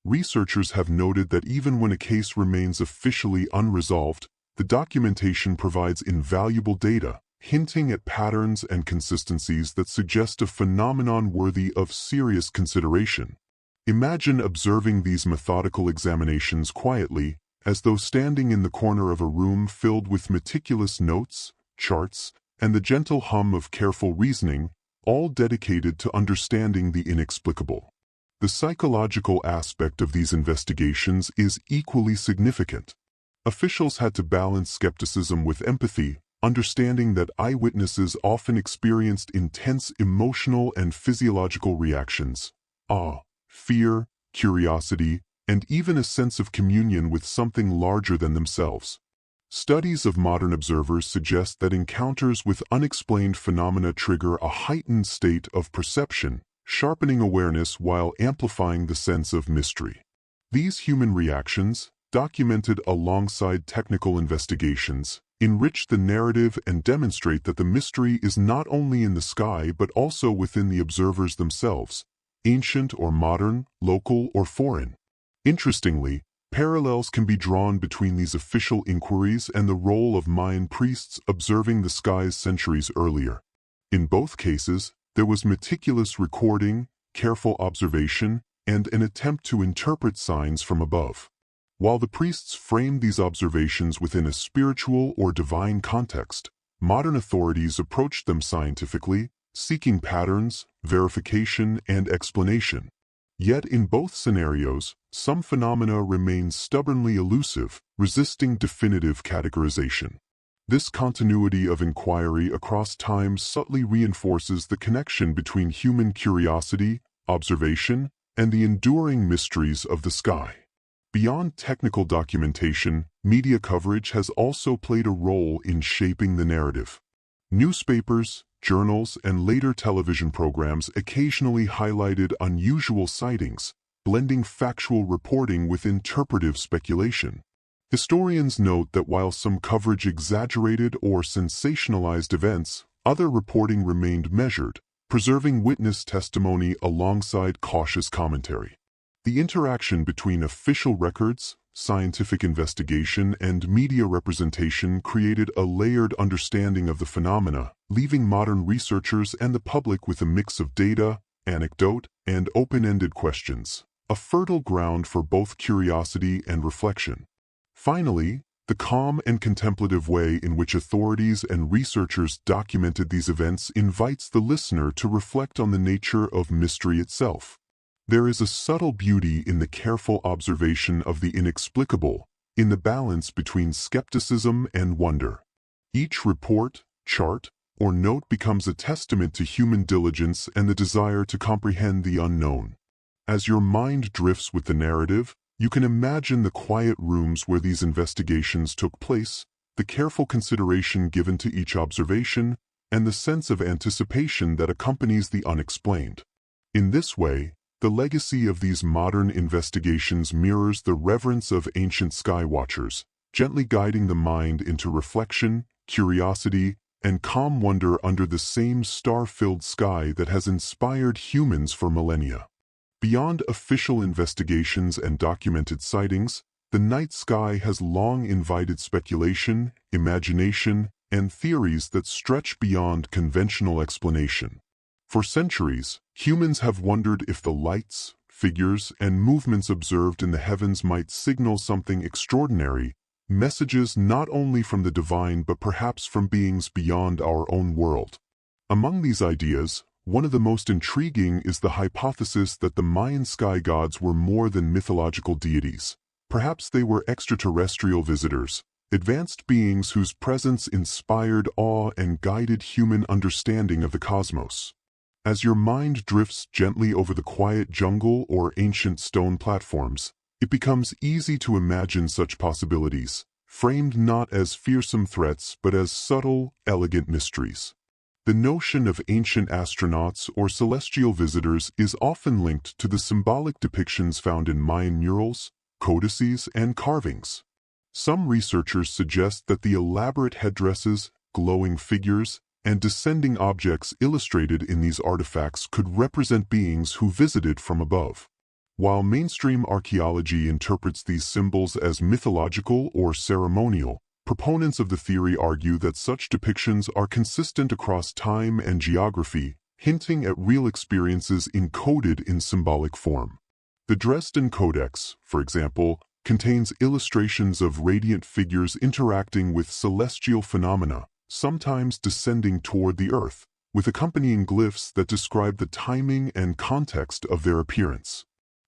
Researchers have noted that even when a case remains officially unresolved, the documentation provides invaluable data, hinting at patterns and consistencies that suggest a phenomenon worthy of serious consideration. Imagine observing these methodical examinations quietly, as though standing in the corner of a room filled with meticulous notes, charts, and the gentle hum of careful reasoning, all dedicated to understanding the inexplicable. The psychological aspect of these investigations is equally significant. Officials had to balance skepticism with empathy, understanding that eyewitnesses often experienced intense emotional and physiological reactions: awe, fear, curiosity, and even a sense of communion with something larger than themselves. Studies of modern observers suggest that encounters with unexplained phenomena trigger a heightened state of perception, sharpening awareness while amplifying the sense of mystery. These human reactions, documented alongside technical investigations, enrich the narrative and demonstrate that the mystery is not only in the sky but also within the observers themselves, ancient or modern, local or foreign. Interestingly, parallels can be drawn between these official inquiries and the role of Mayan priests observing the skies centuries earlier. In both cases, there was meticulous recording, careful observation, and an attempt to interpret signs from above. While the priests framed these observations within a spiritual or divine context, modern authorities approached them scientifically, seeking patterns, verification, and explanation. Yet in both scenarios, some phenomena remain stubbornly elusive, resisting definitive categorization. This continuity of inquiry across time subtly reinforces the connection between human curiosity, observation, and the enduring mysteries of the sky. Beyond technical documentation, media coverage has also played a role in shaping the narrative. Newspapers, journals, and later television programs occasionally highlighted unusual sightings, blending factual reporting with interpretive speculation. Historians note that while some coverage exaggerated or sensationalized events, other reporting remained measured, preserving witness testimony alongside cautious commentary. The interaction between official records, scientific investigation, and media representation created a layered understanding of the phenomena, leaving modern researchers and the public with a mix of data, anecdote, and open-ended questions, a fertile ground for both curiosity and reflection. Finally, the calm and contemplative way in which authorities and researchers documented these events invites the listener to reflect on the nature of mystery itself. There is a subtle beauty in the careful observation of the inexplicable, in the balance between skepticism and wonder. Each report, chart, or note becomes a testament to human diligence and the desire to comprehend the unknown. As your mind drifts with the narrative, you can imagine the quiet rooms where these investigations took place, the careful consideration given to each observation, and the sense of anticipation that accompanies the unexplained. In this way, the legacy of these modern investigations mirrors the reverence of ancient sky watchers, gently guiding the mind into reflection, curiosity, and calm wonder under the same star-filled sky that has inspired humans for millennia. Beyond official investigations and documented sightings, the night sky has long invited speculation, imagination, and theories that stretch beyond conventional explanation. For centuries, humans have wondered if the lights, figures, and movements observed in the heavens might signal something extraordinary, messages not only from the divine but perhaps from beings beyond our own world. Among these ideas, one of the most intriguing is the hypothesis that the Mayan sky gods were more than mythological deities. Perhaps they were extraterrestrial visitors, advanced beings whose presence inspired awe and guided human understanding of the cosmos. As your mind drifts gently over the quiet jungle or ancient stone platforms, it becomes easy to imagine such possibilities, framed not as fearsome threats but as subtle, elegant mysteries. The notion of ancient astronauts or celestial visitors is often linked to the symbolic depictions found in Mayan murals, codices, and carvings. Some researchers suggest that the elaborate headdresses, glowing figures, and descending objects illustrated in these artifacts could represent beings who visited from above. While mainstream archaeology interprets these symbols as mythological or ceremonial, proponents of the theory argue that such depictions are consistent across time and geography, hinting at real experiences encoded in symbolic form. The Dresden Codex, for example, contains illustrations of radiant figures interacting with celestial phenomena, sometimes descending toward the earth, with accompanying glyphs that describe the timing and context of their appearance.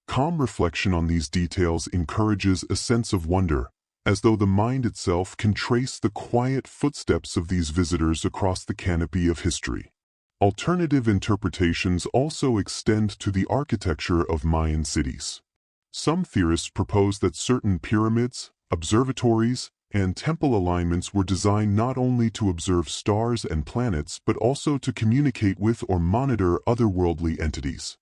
Calm reflection on these details encourages a sense of wonder, as though the mind itself can trace the quiet footsteps of these visitors across the canopy of history. Alternative interpretations also extend to the architecture of Mayan cities. Some theorists propose that certain pyramids, observatories, and temple alignments were designed not only to observe stars and planets but also to communicate with or monitor otherworldly entities.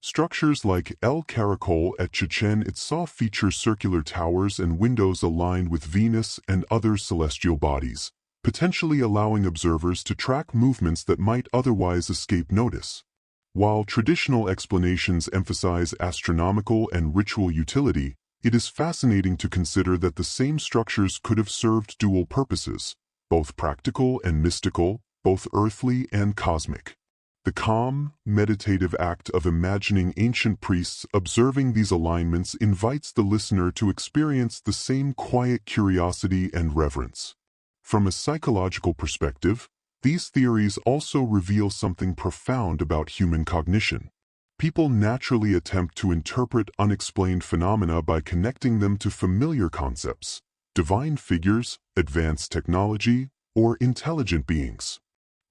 Structures like El Caracol at Chichen Itza feature circular towers and windows aligned with Venus and other celestial bodies, potentially allowing observers to track movements that might otherwise escape notice. While traditional explanations emphasize astronomical and ritual utility, it is fascinating to consider that the same structures could have served dual purposes, both practical and mystical, both earthly and cosmic. The calm, meditative act of imagining ancient priests observing these alignments invites the listener to experience the same quiet curiosity and reverence. From a psychological perspective, these theories also reveal something profound about human cognition. People naturally attempt to interpret unexplained phenomena by connecting them to familiar concepts, divine figures, advanced technology, or intelligent beings.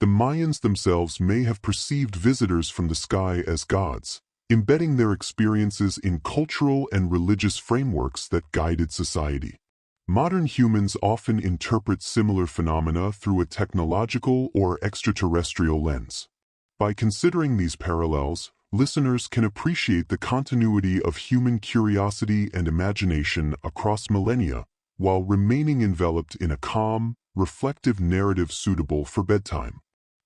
The Mayans themselves may have perceived visitors from the sky as gods, embedding their experiences in cultural and religious frameworks that guided society. Modern humans often interpret similar phenomena through a technological or extraterrestrial lens. By considering these parallels, listeners can appreciate the continuity of human curiosity and imagination across millennia, while remaining enveloped in a calm, reflective narrative suitable for bedtime.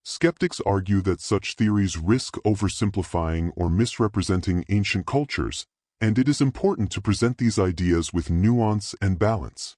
Skeptics argue that such theories risk oversimplifying or misrepresenting ancient cultures, and it is important to present these ideas with nuance and balance.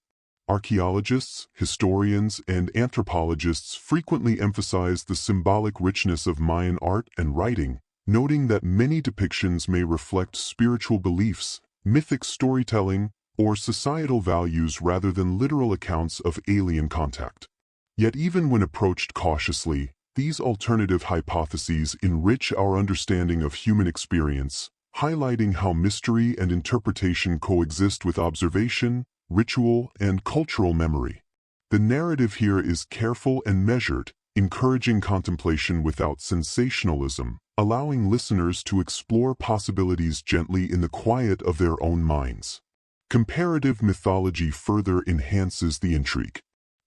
Archaeologists, historians, and anthropologists frequently emphasize the symbolic richness of Mayan art and writing, noting that many depictions may reflect spiritual beliefs, mythic storytelling, or societal values rather than literal accounts of alien contact. Yet even when approached cautiously, these alternative hypotheses enrich our understanding of human experience, highlighting how mystery and interpretation coexist with observation, ritual, and cultural memory. The narrative here is careful and measured, encouraging contemplation without sensationalism, allowing listeners to explore possibilities gently in the quiet of their own minds. Comparative mythology further enhances the intrigue.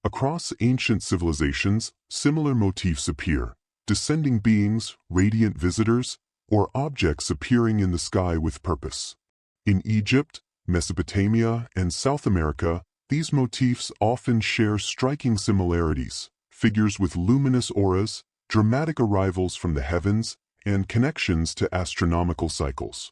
Across ancient civilizations, similar motifs appear: descending beings, radiant visitors, or objects appearing in the sky with purpose. In Egypt, Mesopotamia, and South America, these motifs often share striking similarities: figures with luminous auras, dramatic arrivals from the heavens, and connections to astronomical cycles.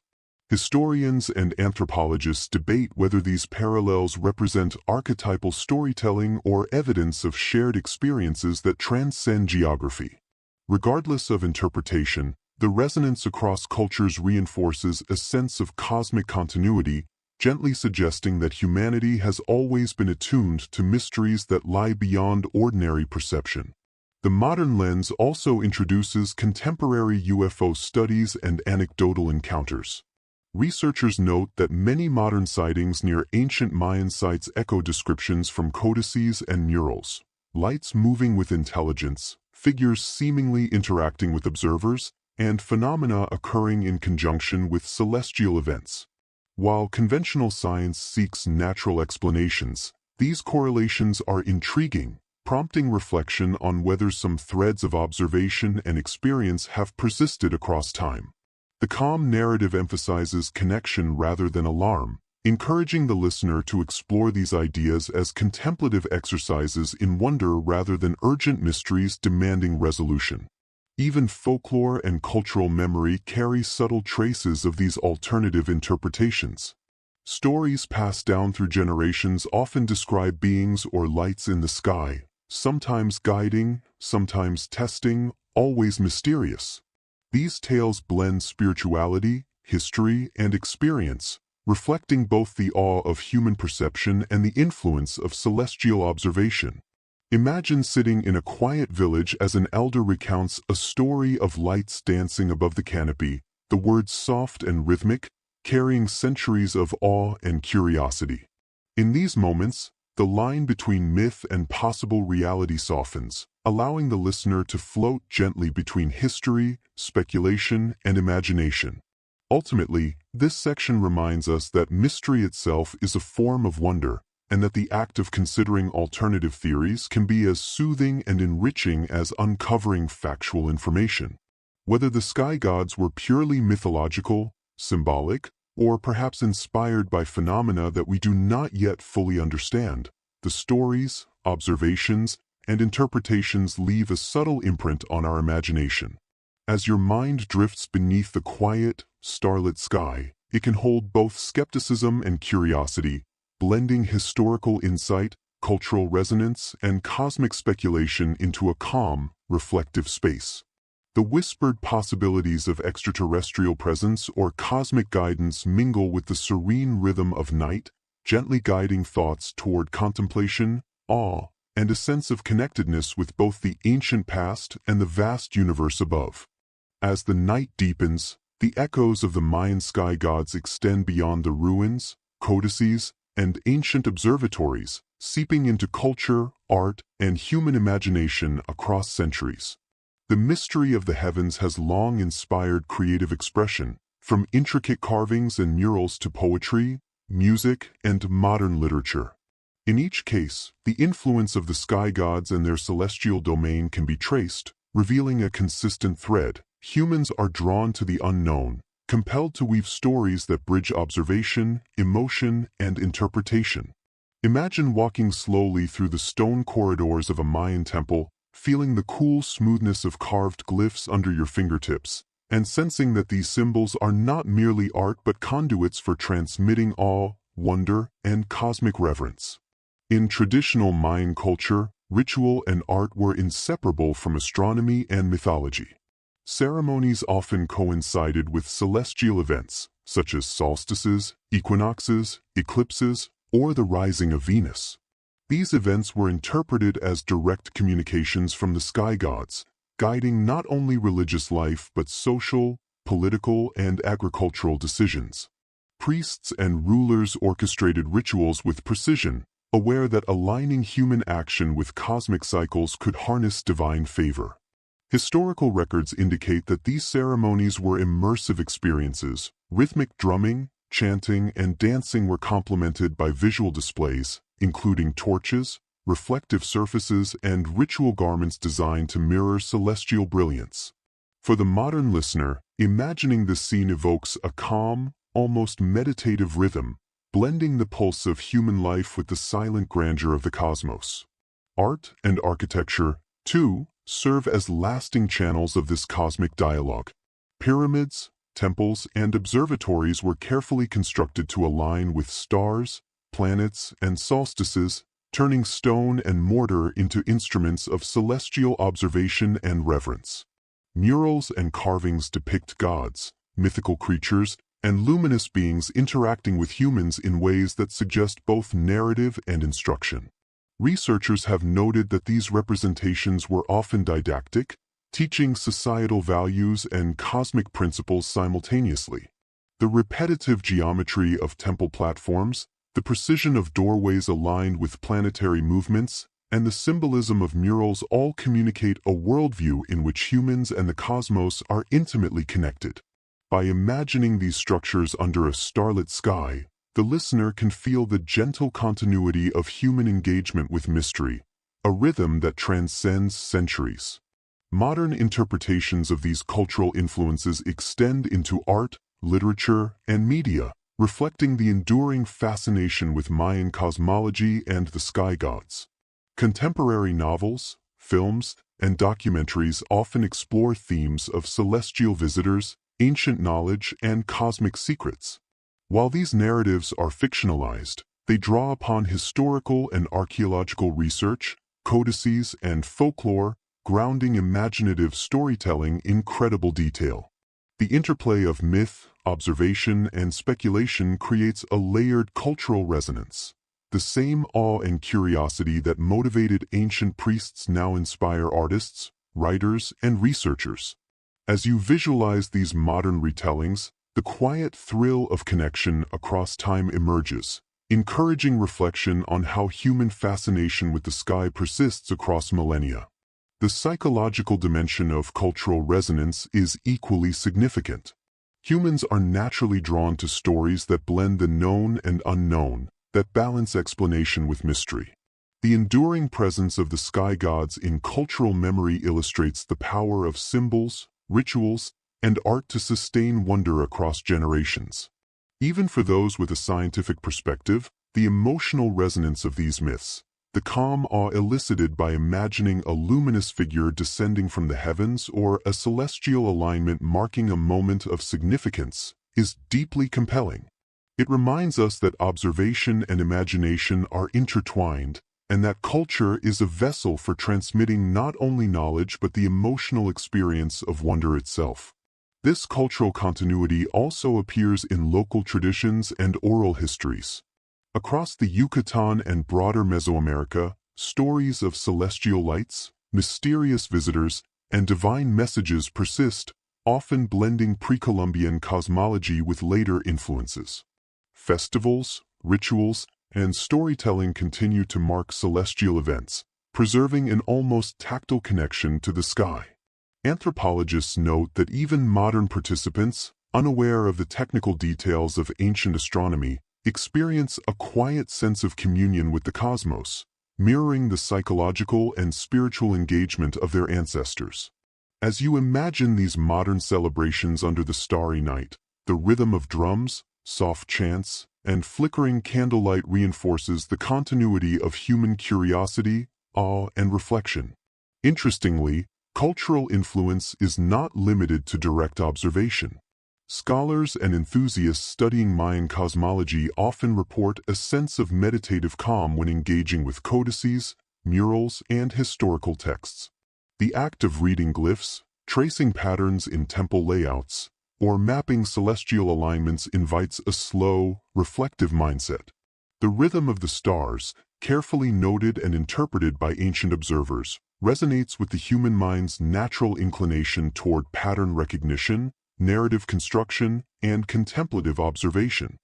Historians and anthropologists debate whether these parallels represent archetypal storytelling or evidence of shared experiences that transcend geography. Regardless of interpretation, the resonance across cultures reinforces a sense of cosmic continuity, gently suggesting that humanity has always been attuned to mysteries that lie beyond ordinary perception. The modern lens also introduces contemporary UFO studies and anecdotal encounters. Researchers note that many modern sightings near ancient Mayan sites echo descriptions from codices and murals: lights moving with intelligence, figures seemingly interacting with observers, and phenomena occurring in conjunction with celestial events. While conventional science seeks natural explanations, these correlations are intriguing, prompting reflection on whether some threads of observation and experience have persisted across time. The calm narrative emphasizes connection rather than alarm, encouraging the listener to explore these ideas as contemplative exercises in wonder rather than urgent mysteries demanding resolution. Even folklore and cultural memory carry subtle traces of these alternative interpretations. Stories passed down through generations often describe beings or lights in the sky, sometimes guiding, sometimes testing, always mysterious. These tales blend spirituality, history, and experience, reflecting both the awe of human perception and the influence of celestial observation. Imagine sitting in a quiet village as an elder recounts a story of lights dancing above the canopy, the words soft and rhythmic, carrying centuries of awe and curiosity. In these moments, the line between myth and possible reality softens, allowing the listener to float gently between history, speculation, and imagination. Ultimately, this section reminds us that mystery itself is a form of wonder, and that the act of considering alternative theories can be as soothing and enriching as uncovering factual information. Whether the sky gods were purely mythological, symbolic, or perhaps inspired by phenomena that we do not yet fully understand, the stories, observations, and interpretations leave a subtle imprint on our imagination. As your mind drifts beneath the quiet, starlit sky, it can hold both skepticism and curiosity, blending historical insight, cultural resonance, and cosmic speculation into a calm, reflective space. The whispered possibilities of extraterrestrial presence or cosmic guidance mingle with the serene rhythm of night, gently guiding thoughts toward contemplation, awe, and a sense of connectedness with both the ancient past and the vast universe above. As the night deepens, the echoes of the Mayan sky gods extend beyond the ruins, codices, and ancient observatories, seeping into culture, art, and human imagination across centuries. The mystery of the heavens has long inspired creative expression, from intricate carvings and murals to poetry, music, and modern literature. In each case, the influence of the sky gods and their celestial domain can be traced, revealing a consistent thread. Humans are drawn to the unknown, compelled to weave stories that bridge observation, emotion, and interpretation. Imagine walking slowly through the stone corridors of a Mayan temple, feeling the cool smoothness of carved glyphs under your fingertips, and sensing that these symbols are not merely art but conduits for transmitting awe, wonder, and cosmic reverence. In traditional Mayan culture, ritual and art were inseparable from astronomy and mythology. Ceremonies often coincided with celestial events, such as solstices, equinoxes, eclipses, or the rising of Venus. These events were interpreted as direct communications from the sky gods, guiding not only religious life but social, political, and agricultural decisions. Priests and rulers orchestrated rituals with precision, aware that aligning human action with cosmic cycles could harness divine favor. Historical records indicate that these ceremonies were immersive experiences. Rhythmic drumming, chanting, and dancing were complemented by visual displays, including torches, reflective surfaces, and ritual garments designed to mirror celestial brilliance. For the modern listener, imagining this scene evokes a calm, almost meditative rhythm, blending the pulse of human life with the silent grandeur of the cosmos. Art and architecture, too, serve as lasting channels of this cosmic dialogue. Pyramids, temples, and observatories were carefully constructed to align with stars, planets, and solstices, turning stone and mortar into instruments of celestial observation and reverence. Murals and carvings depict gods, mythical creatures, and luminous beings interacting with humans in ways that suggest both narrative and instruction. Researchers have noted that these representations were often didactic, teaching societal values and cosmic principles simultaneously. The repetitive geometry of temple platforms, the precision of doorways aligned with planetary movements, and the symbolism of murals all communicate a worldview in which humans and the cosmos are intimately connected. By imagining these structures under a starlit sky, the listener can feel the gentle continuity of human engagement with mystery, a rhythm that transcends centuries. Modern interpretations of these cultural influences extend into art, literature, and media, reflecting the enduring fascination with Mayan cosmology and the sky gods. Contemporary novels, films, and documentaries often explore themes of celestial visitors, ancient knowledge, and cosmic secrets. While these narratives are fictionalized, they draw upon historical and archaeological research, codices, and folklore, grounding imaginative storytelling in credible detail. The interplay of myth, observation, and speculation creates a layered cultural resonance. The same awe and curiosity that motivated ancient priests now inspire artists, writers, and researchers. As you visualize these modern retellings, the quiet thrill of connection across time emerges, encouraging reflection on how human fascination with the sky persists across millennia. The psychological dimension of cultural resonance is equally significant. Humans are naturally drawn to stories that blend the known and unknown, that balance explanation with mystery. The enduring presence of the sky gods in cultural memory illustrates the power of symbols, rituals, and art to sustain wonder across generations. Even for those with a scientific perspective, the emotional resonance of these myths, the calm awe elicited by imagining a luminous figure descending from the heavens or a celestial alignment marking a moment of significance, is deeply compelling. It reminds us that observation and imagination are intertwined, and that culture is a vessel for transmitting not only knowledge but the emotional experience of wonder itself. This cultural continuity also appears in local traditions and oral histories. Across the Yucatan and broader Mesoamerica, stories of celestial lights, mysterious visitors, and divine messages persist, often blending pre-Columbian cosmology with later influences. Festivals, rituals, and storytelling continue to mark celestial events, preserving an almost tactile connection to the sky. Anthropologists note that even modern participants, unaware of the technical details of ancient astronomy, experience a quiet sense of communion with the cosmos, mirroring the psychological and spiritual engagement of their ancestors. As you imagine these modern celebrations under the starry night, the rhythm of drums, soft chants, and flickering candlelight reinforces the continuity of human curiosity, awe, and reflection. Interestingly, cultural influence is not limited to direct observation. Scholars and enthusiasts studying Mayan cosmology often report a sense of meditative calm when engaging with codices, murals, and historical texts. The act of reading glyphs, tracing patterns in temple layouts, or mapping celestial alignments invites a slow, reflective mindset. The rhythm of the stars, carefully noted and interpreted by ancient observers, resonates with the human mind's natural inclination toward pattern recognition, narrative construction, and contemplative observation.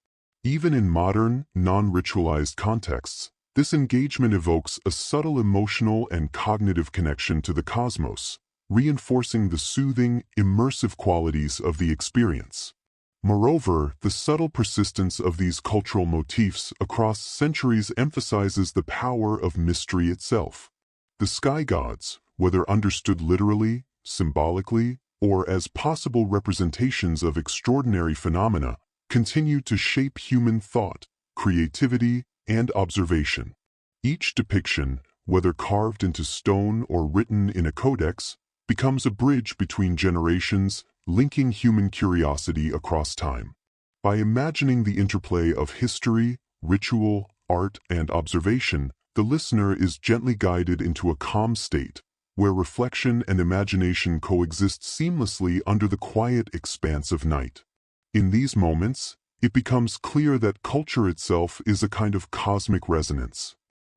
Even in modern, non-ritualized contexts, this engagement evokes a subtle emotional and cognitive connection to the cosmos, reinforcing the soothing, immersive qualities of the experience. Moreover, the subtle persistence of these cultural motifs across centuries emphasizes the power of mystery itself. The sky gods, whether understood literally, symbolically, or as possible representations of extraordinary phenomena, continue to shape human thought, creativity, and observation. Each depiction, whether carved into stone or written in a codex, becomes a bridge between generations, linking human curiosity across time. By imagining the interplay of history, ritual, art, and observation, the listener is gently guided into a calm state, where reflection and imagination coexist seamlessly under the quiet expanse of night. In these moments, it becomes clear that culture itself is a kind of cosmic resonance.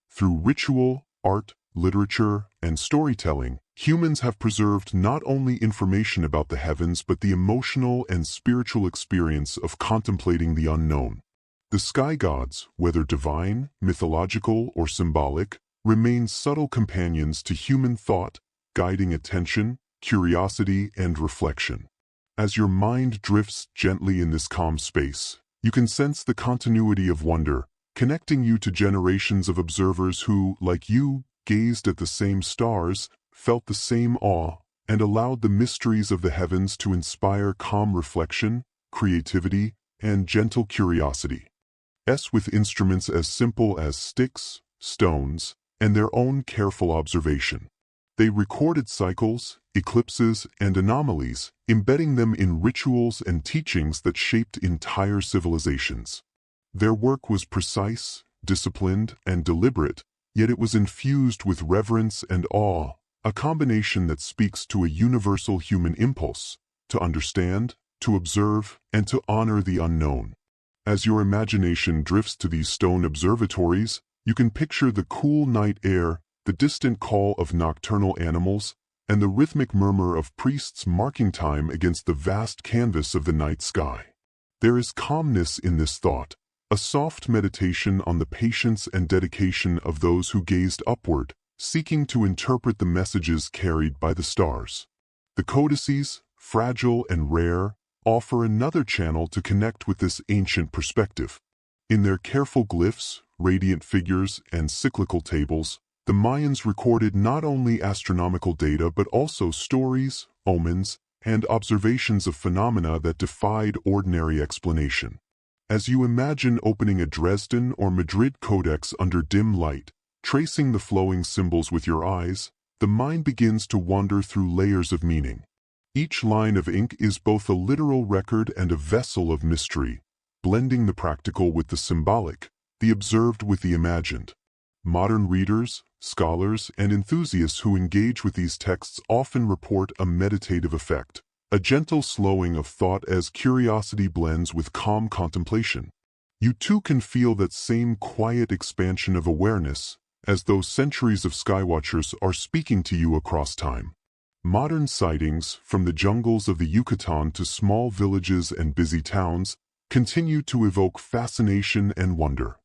Through ritual, art, literature, and storytelling, humans have preserved not only information about the heavens but the emotional and spiritual experience of contemplating the unknown. The sky gods, whether divine, mythological, or symbolic, remain subtle companions to human thought, guiding attention, curiosity, and reflection. As your mind drifts gently in this calm space, you can sense the continuity of wonder, connecting you to generations of observers who, like you, gazed at the same stars, felt the same awe, and allowed the mysteries of the heavens to inspire calm reflection, creativity, and gentle curiosity. With instruments as simple as sticks, stones, and their own careful observation. They recorded cycles, eclipses, and anomalies, embedding them in rituals and teachings that shaped entire civilizations. Their work was precise, disciplined, and deliberate, yet it was infused with reverence and awe, a combination that speaks to a universal human impulse, to understand, to observe, and to honor the unknown. As your imagination drifts to these stone observatories, you can picture the cool night air, the distant call of nocturnal animals, and the rhythmic murmur of priests marking time against the vast canvas of the night sky. There is calmness in this thought, a soft meditation on the patience and dedication of those who gazed upward, seeking to interpret the messages carried by the stars. The codices, fragile and rare, offer another channel to connect with this ancient perspective. In their careful glyphs, radiant figures, and cyclical tables, the Mayans recorded not only astronomical data but also stories, omens, and observations of phenomena that defied ordinary explanation. As you imagine opening a Dresden or Madrid codex under dim light, tracing the flowing symbols with your eyes, the mind begins to wander through layers of meaning. Each line of ink is both a literal record and a vessel of mystery, blending the practical with the symbolic, the observed with the imagined. Modern readers, scholars, and enthusiasts who engage with these texts often report a meditative effect, a gentle slowing of thought as curiosity blends with calm contemplation. You too can feel that same quiet expansion of awareness, as though centuries of skywatchers are speaking to you across time. Modern sightings, from the jungles of the Yucatan to small villages and busy towns, continue to evoke fascination and wonder.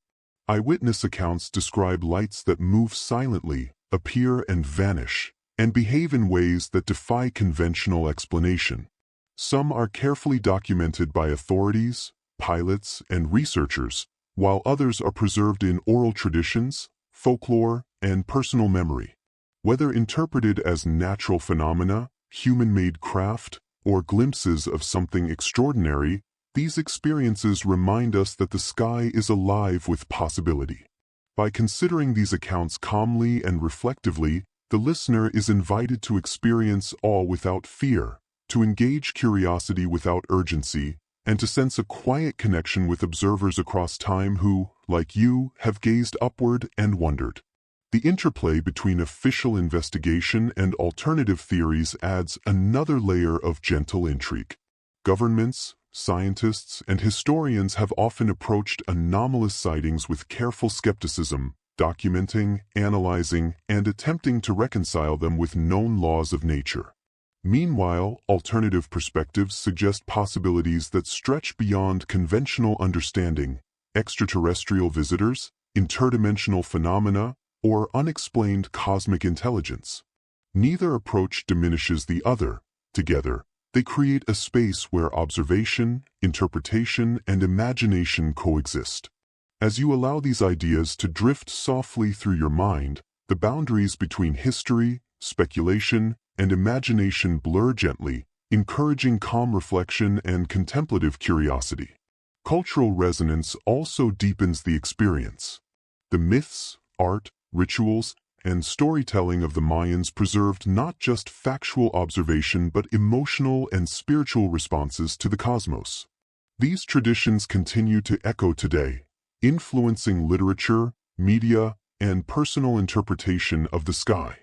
Eyewitness accounts describe lights that move silently, appear and vanish, and behave in ways that defy conventional explanation. Some are carefully documented by authorities, pilots, and researchers, while others are preserved in oral traditions, folklore, and personal memory. Whether interpreted as natural phenomena, human-made craft, or glimpses of something extraordinary, these experiences remind us that the sky is alive with possibility. By considering these accounts calmly and reflectively, The listener is invited to experience awe without fear, to engage curiosity without urgency, and to sense a quiet connection with observers across time who, like you, have gazed upward and wondered. The interplay between official investigation and alternative theories adds another layer of gentle intrigue. Governments, scientists, and historians have often approached anomalous sightings with careful skepticism, documenting, analyzing, and attempting to reconcile them with known laws of nature. Meanwhile, alternative perspectives suggest possibilities that stretch beyond conventional understanding: extraterrestrial visitors, interdimensional phenomena, or unexplained cosmic intelligence. Neither approach diminishes the other. Together, they create a space where observation, interpretation, and imagination coexist. As you allow these ideas to drift softly through your mind, the boundaries between history, speculation, and imagination blur gently, encouraging calm reflection and contemplative curiosity. Cultural resonance also deepens the experience. The myths, art, rituals, and storytelling of the Mayans preserved not just factual observation but emotional and spiritual responses to the cosmos. These traditions continue to echo today, influencing literature, media, and personal interpretation of the sky.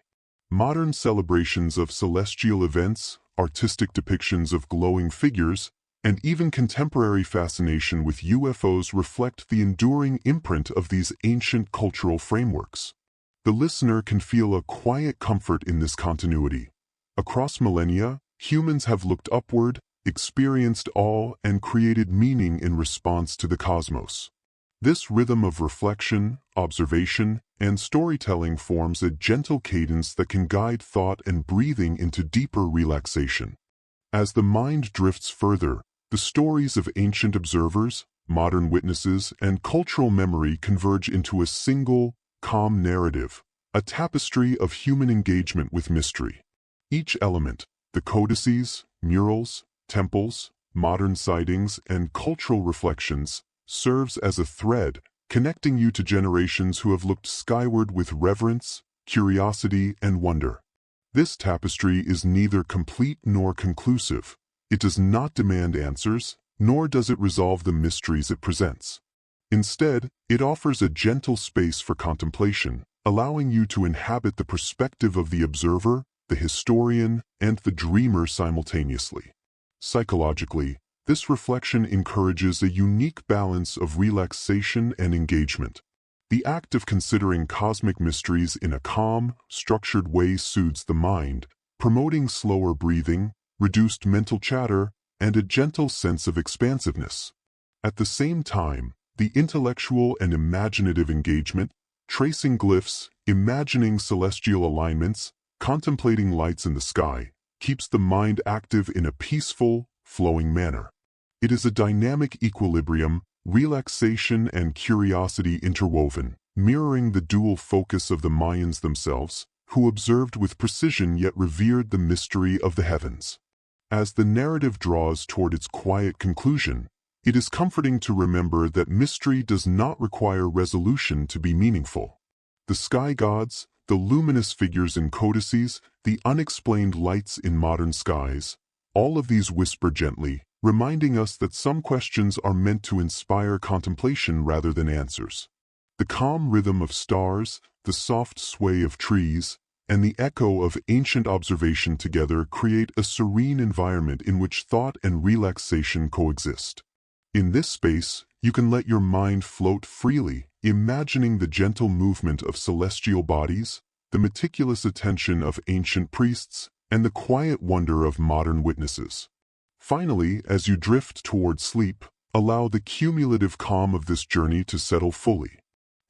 Modern celebrations of celestial events, artistic depictions of glowing figures, and even contemporary fascination with UFOs reflect the enduring imprint of these ancient cultural frameworks. The listener can feel a quiet comfort in this continuity. Across millennia, humans have looked upward, experienced awe, and created meaning in response to the cosmos. This rhythm of reflection, observation, and storytelling forms a gentle cadence that can guide thought and breathing into deeper relaxation. As the mind drifts further, the stories of ancient observers, modern witnesses, and cultural memory converge into a single, calm narrative, a tapestry of human engagement with mystery. Each element, the codices, murals, temples, modern sightings, and cultural reflections, serves as a thread connecting you to generations who have looked skyward with reverence, curiosity, and wonder. This tapestry is neither complete nor conclusive. It does not demand answers, nor does it resolve the mysteries it presents. Instead, it offers a gentle space for contemplation, allowing you to inhabit the perspective of the observer, the historian, and the dreamer simultaneously. Psychologically, this reflection encourages a unique balance of relaxation and engagement. The act of considering cosmic mysteries in a calm, structured way soothes the mind, promoting slower breathing, reduced mental chatter, and a gentle sense of expansiveness. At the same time, the intellectual and imaginative engagement, tracing glyphs, imagining celestial alignments, contemplating lights in the sky, keeps the mind active in a peaceful, flowing manner. It is a dynamic equilibrium, relaxation and curiosity interwoven, mirroring the dual focus of the Mayans themselves, who observed with precision yet revered the mystery of the heavens. As the narrative draws toward its quiet conclusion, it is comforting to remember that mystery does not require resolution to be meaningful. The sky gods, the luminous figures in codices, the unexplained lights in modern skies, all of these whisper gently, reminding us that some questions are meant to inspire contemplation rather than answers. The calm rhythm of stars, the soft sway of trees, and the echo of ancient observation together create a serene environment in which thought and relaxation coexist. In this space, you can let your mind float freely, imagining the gentle movement of celestial bodies, the meticulous attention of ancient priests, and the quiet wonder of modern witnesses. Finally, as you drift toward sleep, allow the cumulative calm of this journey to settle fully.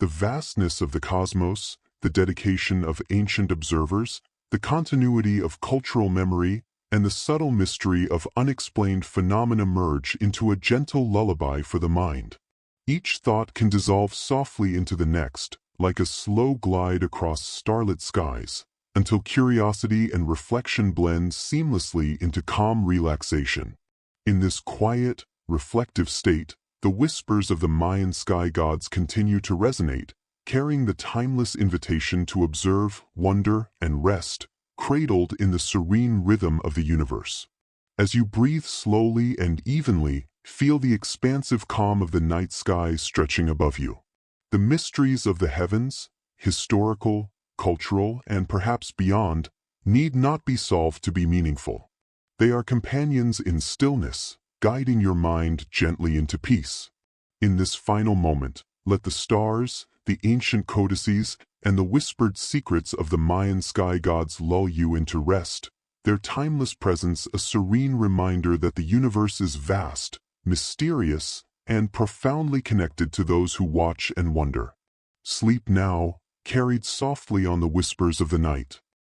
The vastness of the cosmos, the dedication of ancient observers, the continuity of cultural memory, and the subtle mystery of unexplained phenomena merge into a gentle lullaby for the mind. Each thought can dissolve softly into the next, like a slow glide across starlit skies, until curiosity and reflection blend seamlessly into calm relaxation. In this quiet, reflective state, the whispers of the Mayan sky gods continue to resonate, carrying the timeless invitation to observe, wonder, and rest, cradled in the serene rhythm of the universe. As you breathe slowly and evenly, feel the expansive calm of the night sky stretching above you. The mysteries of the heavens, historical, cultural, and perhaps beyond, need not be solved to be meaningful. They are companions in stillness, guiding your mind gently into peace. In this final moment, let the stars, the ancient codices, and the whispered secrets of the Mayan sky gods lull you into rest, their timeless presence a serene reminder that the universe is vast, mysterious, and profoundly connected to those who watch and wonder. Sleep now, carried softly on the whispers of the night.